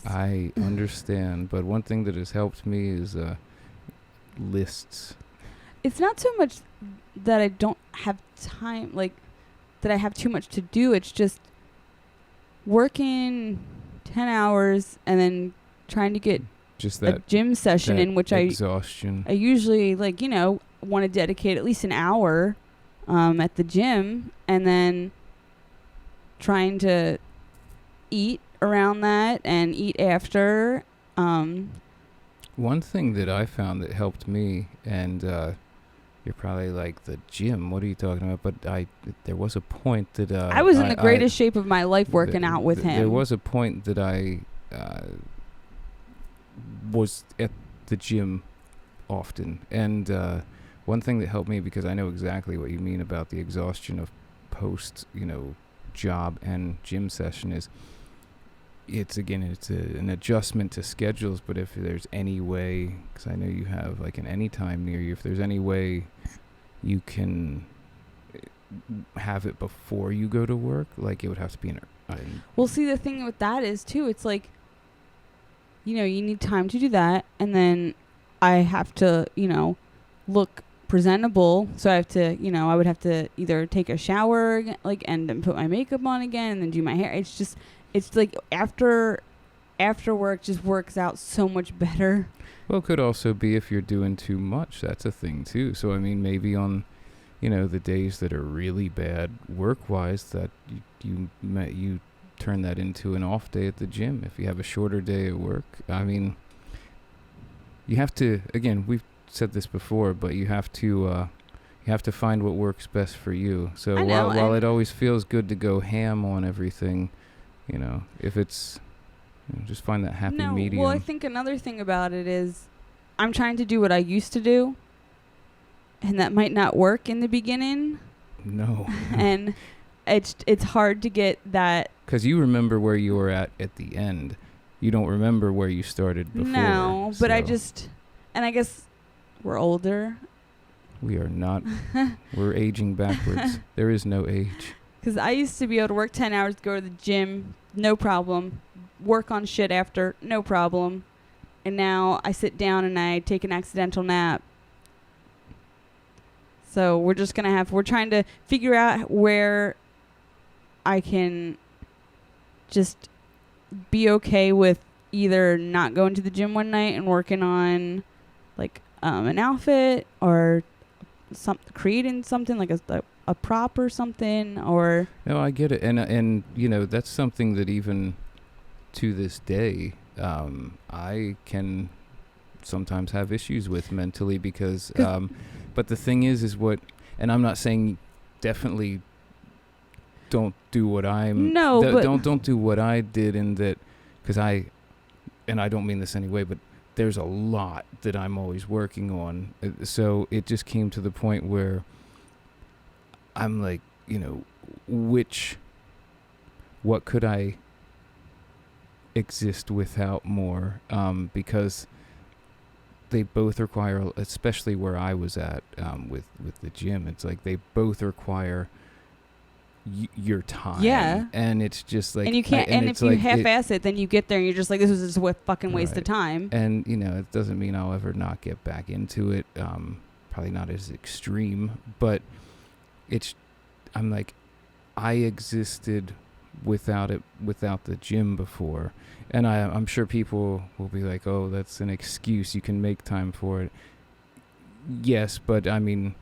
A: I understand, but one thing that has helped me is lists.
D: It's not so much that I don't have time, like that I have too much to do. It's just working 10 hours and then trying to get
A: just
D: a gym session in which
A: exhaustion.
D: I usually want to dedicate at least an hour at the gym, and then trying to eat around that and eat after.
A: One thing that I found that helped me, and you're probably like, the gym, what are you talking about? But there was a point that
D: I was in the greatest shape of my life working out with him.
A: There was a point that I was at the gym often, and one thing that helped me, because I know exactly what you mean about the exhaustion of post job and gym session, is it's an adjustment to schedules. But if there's any way, because I know you have like an anytime near you, if there's any way you can have it before you go to work, like it would have to be
D: well, see, the thing with that is too, it's like, you need time to do that, and then I have to look presentable, so I have to I would have to either take a shower and then put my makeup on again and then do my hair. It's like after work just works out so much better.
A: Well, it could also be if you're doing too much. That's a thing too. So I mean, maybe on the days that are really bad work-wise, that you turn that into an off day at the gym. If you have a shorter day at work, I mean, you have to, again, we've said this before, but you have to find what works best for you. So while it always feels good to go ham on everything, if it's, just find that happy medium.
D: Well, I think another thing about it is I'm trying to do what I used to do, and that might not work in the beginning.
A: No.
D: And it's hard to get that. Because
A: you remember where you were at the end. You don't remember where you started before.
D: No, but I guess we're older.
A: We are not. We're aging backwards. There is no age.
D: Because I used to be able to work 10 hours, go to the gym, no problem. Work on shit after, no problem. And now I sit down and I take an accidental nap. So we're trying to figure out where I can just be okay with either not going to the gym one night and working on like an outfit, or creating something like a a prop or something, or
A: No, I get it, and that's something that even to this day, I can sometimes have issues with mentally because, but the thing is what, and I'm not saying definitely don't do what I'm
D: but
A: don't do what I did in that, because I don't mean this anyway, but there's a lot that I'm always working on. So it just came to the point where I'm like, what could I exist without more? Because they both require, especially where I was at with the gym, it's like they both require your time.
D: Yeah.
A: And it's just like,
D: and you can't, and if you half-ass it, then you get there and you're just like, this was just a fucking waste of time.
A: And it doesn't mean I'll ever not get back into it. Probably not as extreme, but I'm like, I existed without the gym before, and I'm sure people will be like, oh, that's an excuse, you can make time for it. Yes, but I mean,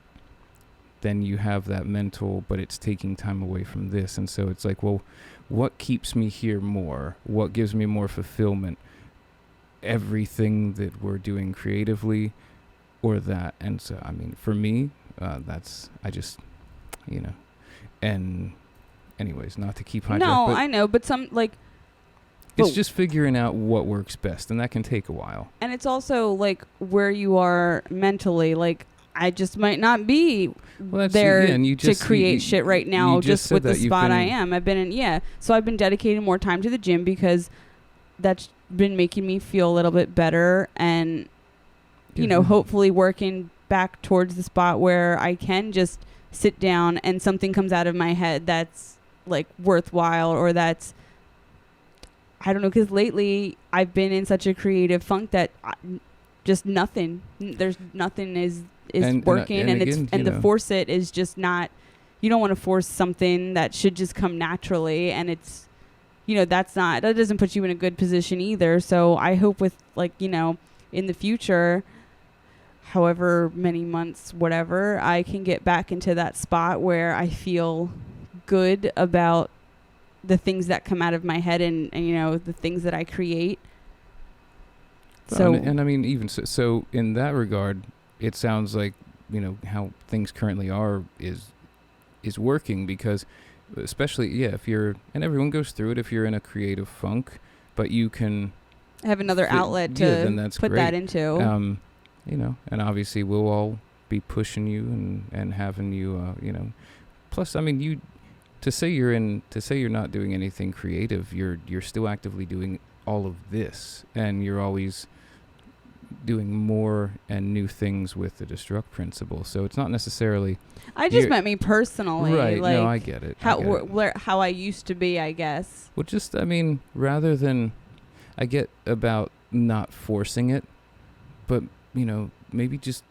A: then you have that mental, but it's taking time away from this. And so it's like, well, what keeps me here more? What gives me more fulfillment? Everything that we're doing creatively, or that? And so, I mean, for me, and anyways, not to keep hijack.
D: No,
A: but
D: I know, but
A: it's just figuring out what works best, and that can take a while.
D: And it's also like where you are mentally, like, I just might not be there to create shit right now, just with the spot I am. I've been in, so I've been dedicating more time to the gym because that's been making me feel a little bit better, and, hopefully working back towards the spot where I can just sit down and something comes out of my head that's like worthwhile, or that's, I don't know, because lately I've been in such a creative funk that there's nothing is working, and the force it is just not. You don't want to force something that should just come naturally, and it's, that doesn't put you in a good position either. So I hope with, like, in the future, however many months, whatever, I can get back into that spot where I feel good about the things that come out of my head, and the things that I create. So
A: and I mean, even so in that regard, it sounds like, how things currently are is working, because especially, if you're, and everyone goes through it, if you're in a creative funk, but you can
D: have another outlet to
A: then that's
D: put
A: great.
D: that into.
A: And obviously we'll all be pushing you and having you, plus, I mean, to say you're not doing anything creative, you're still actively doing all of this, and you're always doing more and new things with the Destruct principle. So it's not necessarily.
D: I just meant me personally,
A: right?
D: Like,
A: no, I get it.
D: How I used to be, I guess.
A: Well, just, I mean, rather than, I get about not forcing it, but maybe just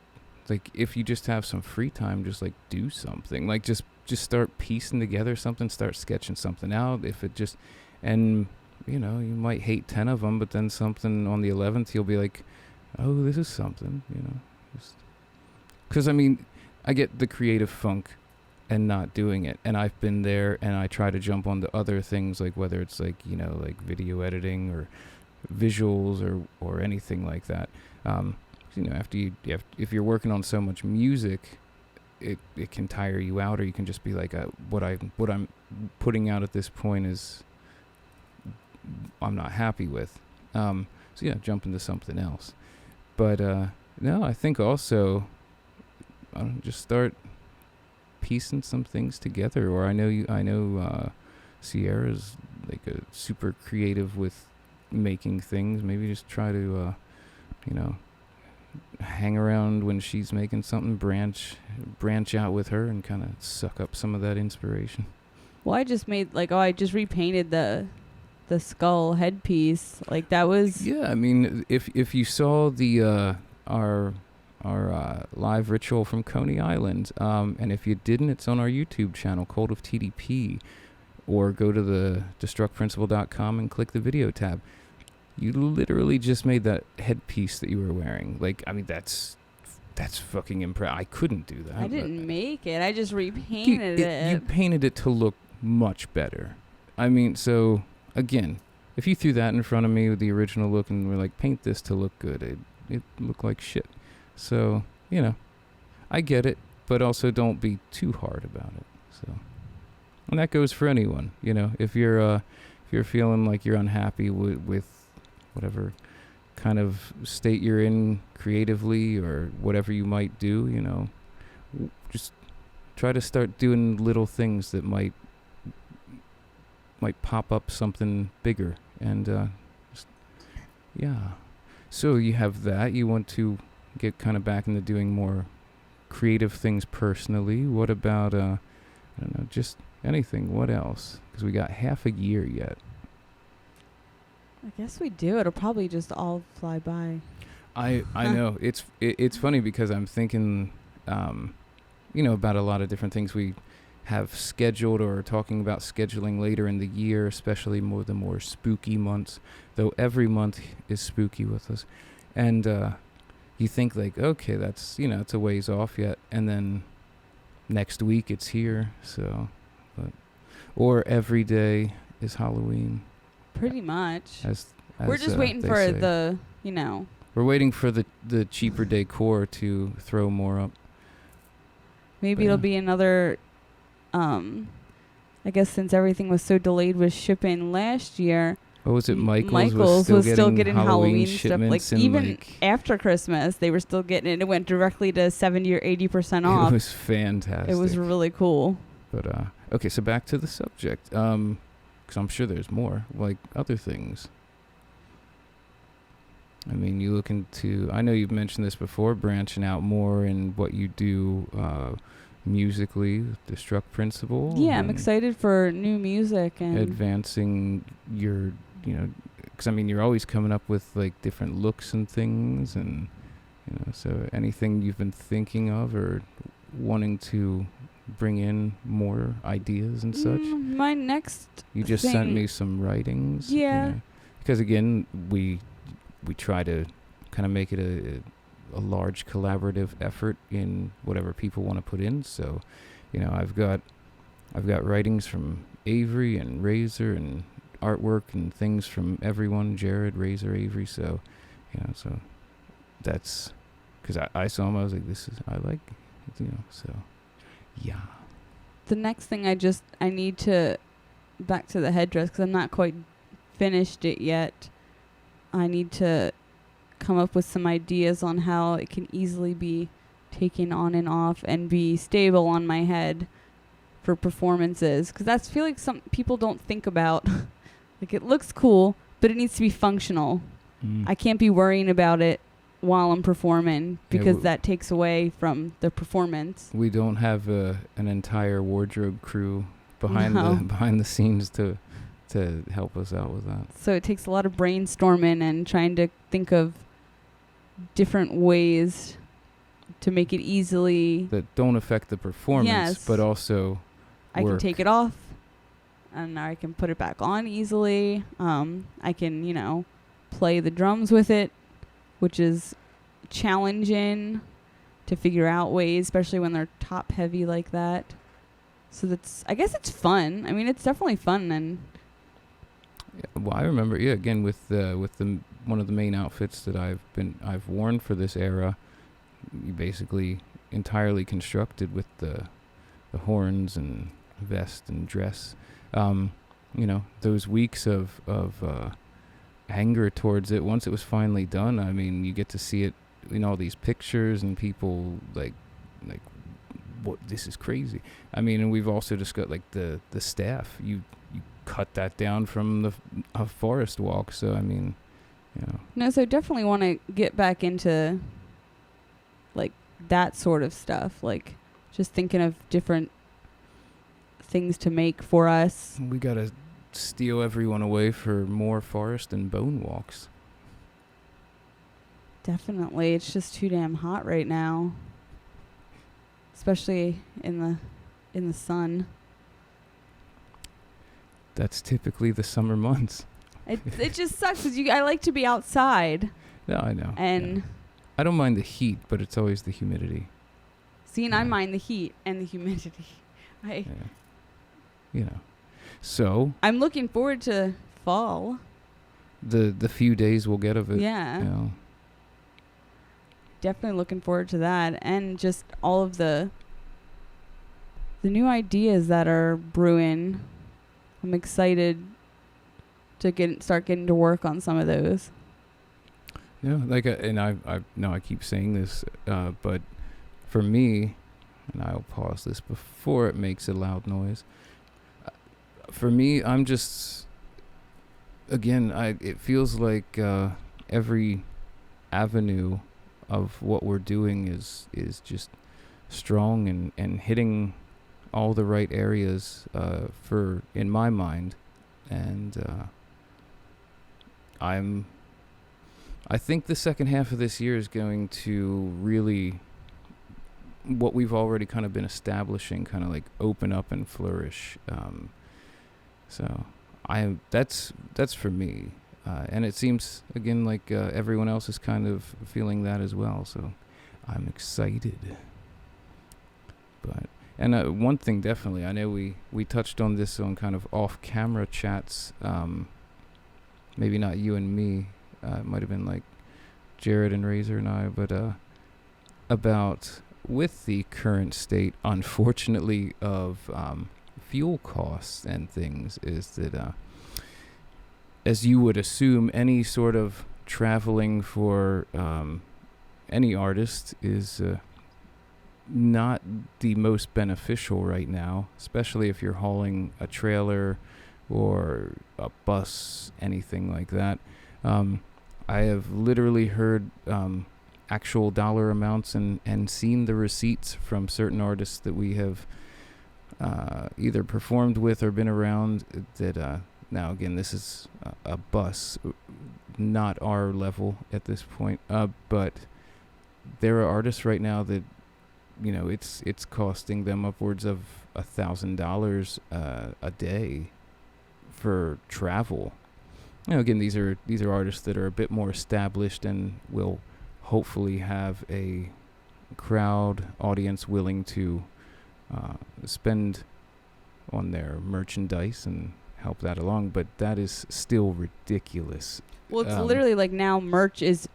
A: like, if you just have some free time, just like do something, like just start piecing together something, start sketching something out. If it just, and you might hate 10 of them, but then something on the 11th, you'll be like, oh, this is something, because I mean, I get the creative funk and not doing it, and I've been there, and I try to jump onto other things, like whether it's like, like video editing or visuals or anything like that. If you're working on so much music, it can tire you out, or you can just be like, what I'm putting out at this point is, I'm not happy with. Jump into something else. But no, I think also just start piecing some things together. Or I know Sierra's like a super creative with making things. Maybe just try to hang around when she's making something, branch out with her, and kind of suck up some of that inspiration.
D: Well, I just made I just repainted the skull headpiece. Like, that was,
A: I mean, if you saw the our live ritual from Coney Island, and if you didn't, it's on our YouTube channel, Cult of TDP, or go to the destructprinciple.com and click the video tab. You literally just made that headpiece that you were wearing. Like, I mean, that's That's fucking impressive. I couldn't do that.
D: I didn't make it. I just repainted it.
A: You painted it to look much better. I mean, so again, if you threw that in front of me with the original look and were like, paint this to look good, it looked like shit. So, you know, I get it, but also don't be too hard about it. So, and that goes for anyone. You know, if you're feeling like you're unhappy with whatever kind of state you're in creatively or whatever you might do, you know, just try to start doing little things that might pop up something bigger. And yeah, so you have that. You want to get kind of back into doing more creative things personally. What about I don't know, just anything? What else? Because we got half a year yet.
D: I guess we do. It'll probably just all fly by.
A: I know. It's funny because I'm thinking, you know, about a lot of different things we have scheduled or are talking about scheduling later in the year, especially the more spooky months, though every month is spooky with us. And you think like, okay, that's, you know, it's a ways off yet. And then next week it's here. So, or every day is Halloween.
D: Pretty much.
A: As
D: we're just waiting for
A: say.
D: the, you know.
A: We're waiting for the cheaper decor to throw more up.
D: Maybe it'll be another, I guess since everything was so delayed with shipping last year.
A: What was it?
D: Michael's was still getting Halloween stuff. Like even
A: like
D: after Christmas, they were still getting it. It went directly to 70 or 80% off.
A: It was fantastic.
D: It was really cool.
A: But okay, so back to the subject. Because I'm sure there's more, like other things. I mean, you look into, I know you've mentioned this before, branching out more in what you do musically, Destruct Principle.
D: Yeah, I'm excited for new music and
A: advancing your, you know, because I mean, you're always coming up with like different looks and things, and you know, so anything you've been thinking of or wanting to bring in more ideas and such.
D: My next
A: you just
D: thing,
A: sent me some writings.
D: Yeah.
A: You know, because again, we try to kind of make it a large collaborative effort in whatever people want to put in. So, you know, I've got writings from Avery and Razor and artwork and things from everyone, Jared, Razor, Avery. So, you know, so that's because I saw him. I was like, I like, you know, so yeah.
D: The next thing I need to back to the headdress because I'm not quite finished it yet. I need to come up with some ideas on how it can easily be taken on and off and be stable on my head for performances. Because that's feel like some people don't think about. Like it looks cool, but it needs to be functional. I can't be worrying about it while I'm performing because that takes away from the performance.
A: We don't have an entire wardrobe crew behind the scenes to help us out with that.
D: So it takes a lot of brainstorming and trying to think of different ways to make it easily
A: that don't affect the performance, but also
D: I can take it off and I can put it back on easily. I can, you know, play the drums with it, which is challenging to figure out ways, especially when they're top heavy like that. So I guess it's fun. I mean, it's definitely fun. And
A: well, I remember, again with the one of the main outfits that I've worn for this era, you basically entirely constructed with the horns and vest and dress. You know, those weeks of anger towards it, once it was finally done, I mean, you get to see it in all these pictures and people like what, this is crazy. I mean, and we've also discussed like the staff. You cut that down from a forest walk. So I mean, you know.
D: No, so I definitely want to get back into like that sort of stuff. Like just thinking of different things to make for us.
A: We gotta steal everyone away for more forest and bone walks.
D: Definitely, it's just too damn hot right now, especially in the sun.
A: That's typically the summer months.
D: It just sucks because I like to be outside.
A: No, I know.
D: And
A: I don't mind the heat, but it's always the humidity.
D: See, and I
A: Yeah.
D: mind the heat and the humidity.
A: Yeah. You know. So
D: I'm looking forward to fall.
A: the few days we'll get of it.
D: Yeah.
A: You know.
D: Definitely looking forward to that, and just all of the new ideas that are brewing. I'm excited to start getting to work on some of those.
A: Yeah, like, and I know I keep saying this, but for me, and I'll pause this before it makes a loud noise. For me, I'm just, again, it feels like every avenue of what we're doing is just strong and hitting all the right areas for, in my mind, and I think the second half of this year is going to really, what we've already kind of been establishing, kind of like open up and flourish. So that's for me, and it seems again like everyone else is kind of feeling that as well. So I'm excited. But one thing definitely, I know we touched on this on kind of off-camera chats. Maybe not you and me. It might have been like Jared and Razor and I, but about with the current state, unfortunately, of fuel costs and things, is that as you would assume, any sort of traveling for any artist is not the most beneficial right now, especially if you're hauling a trailer or a bus, anything like that. I have literally heard actual dollar amounts and seen the receipts from certain artists that we have either performed with or been around that now again, this is a bus, not our level at this point, but there are artists right now that, you know, it's costing them upwards of $1,000 a day for travel. You know, again, these are artists that are a bit more established and will hopefully have a crowd audience willing to spend on their merchandise and help that along, but that is still ridiculous.
D: Well, it's literally like now merch is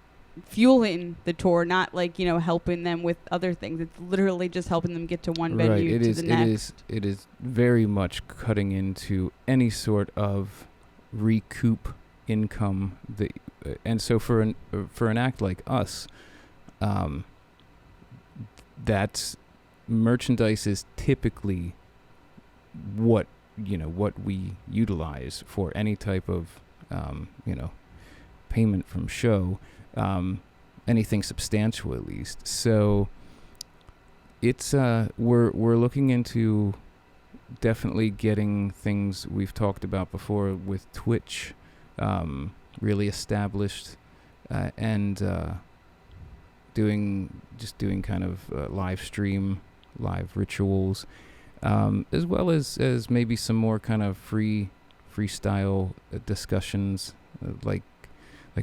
D: fueling the tour, not like, you know, helping them with other things. It's literally just helping them get to one venue to the next.
A: It is very much cutting into any sort of recoup income that, and so for an act like us, that's merchandise is typically what we utilize for any type of payment from show, anything substantial at least. So it's we're looking into definitely getting things we've talked about before with Twitch really established, and doing kind of live rituals, as well as maybe some more kind of freestyle discussions, like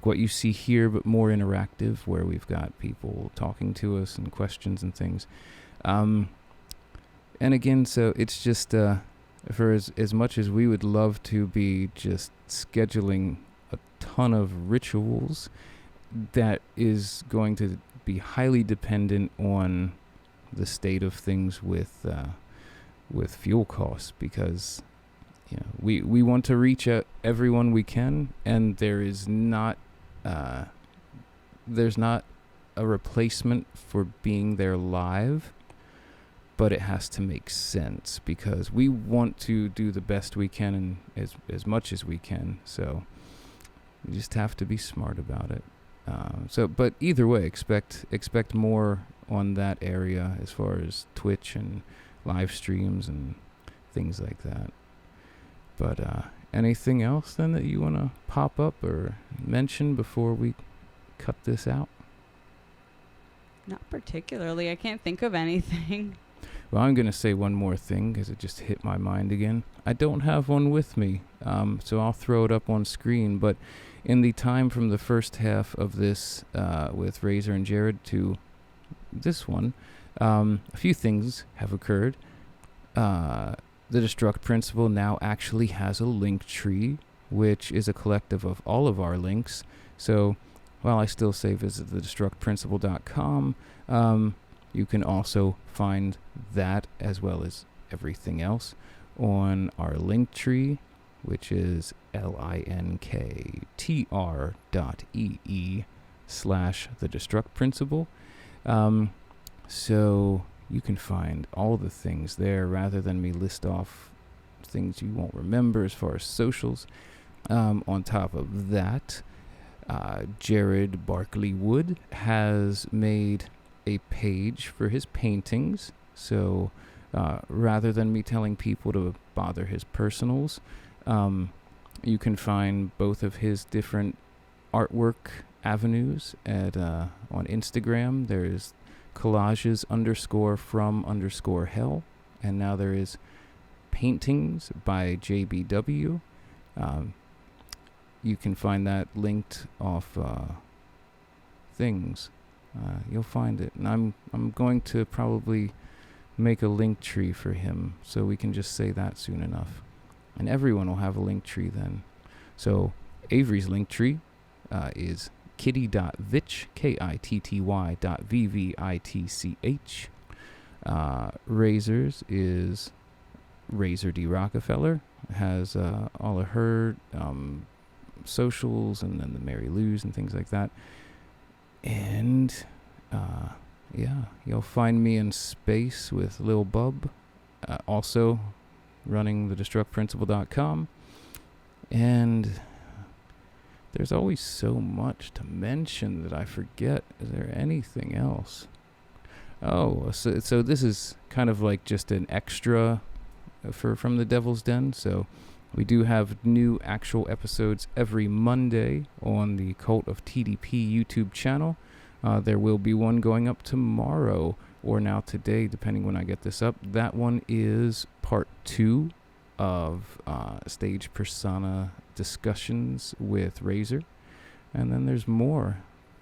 A: what you see here, but more interactive, where we've got people talking to us and questions and things. And again, so it's just for as much as we would love to be just scheduling a ton of rituals, that is going to be highly dependent on the state of things with fuel costs, because we want to reach everyone we can, and there's not a replacement for being there live, but it has to make sense because we want to do the best we can and as much as we can. So you just have to be smart about it. But either way, expect more on that area as far as Twitch and live streams and things like that. But anything else then that you want to pop up or mention before we cut this out?
D: Not particularly. I can't think of anything.
A: Well, I'm going to say one more thing because it just hit my mind again. I don't have one with me, so I'll throw it up on screen. But in the time from the first half of this with Razor and Jared to this one, a few things have occurred. The Destruct Principle now actually has a link tree, which is a collective of all of our links. So while I still say visit thedestructprinciple.com, you can also find that as well as everything else on our link tree, which is linktr.ee/thedestructprinciple. So you can find all the things there rather than me list off things you won't remember as far as socials. On top of that, Jared Barkley Wood has made a page for his paintings. So rather than me telling people to bother his personals, you can find both of his different artwork avenues at on Instagram. There is collages_from_hell, and now there is paintings by JBW. You can find that linked off things. You'll find it, and I'm going to probably make a link tree for him, so we can just say that soon enough, and everyone will have a link tree then. So Avery's link tree is kitty.vvitch, kitty.vvitch. Razor's is razorderockefeller, has all of her socials, and then the Mary Lou's and things like that. And yeah, you'll find me in space with Lil Bub, also running thedestructprinciple.com. And there's always so much to mention that I forget. Is there anything else? Oh, so this is kind of like just an extra from the Devil's Den. So we do have new actual episodes every Monday on the Cult of TDP YouTube channel. There will be one going up tomorrow, or now today, depending when I get this up. That one is part 2 of stage persona discussions with Razor. And then there's more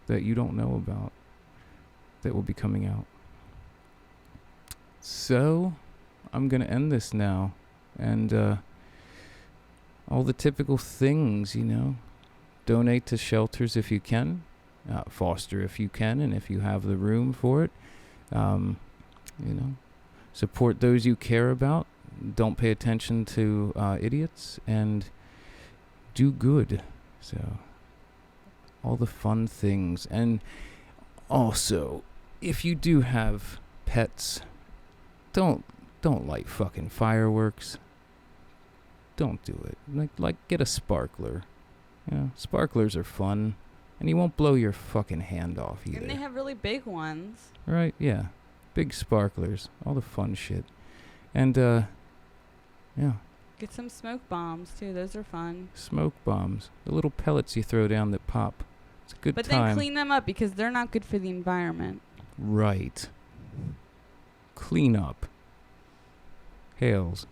A: that you don't know about that will be coming out. So I'm going to end this now. And all the typical things, donate to shelters if you can, foster if you can, and if you have the room for it, support those you care about. Don't pay attention to idiots, and do good. So all the fun things. And also, if you do have pets, don't light fucking fireworks. Don't do it. Like get a sparkler. Sparklers are fun, and you won't blow your fucking hand off either.
D: And they have really big ones.
A: Right? Yeah, big sparklers, all the fun shit. And yeah.
D: Get some smoke bombs too. Those are fun.
A: Smoke bombs, the little pellets you throw down that pop. It's a good
D: but
A: time.
D: Then clean them up because they're not good for the environment.
A: Right. Clean up. Hails.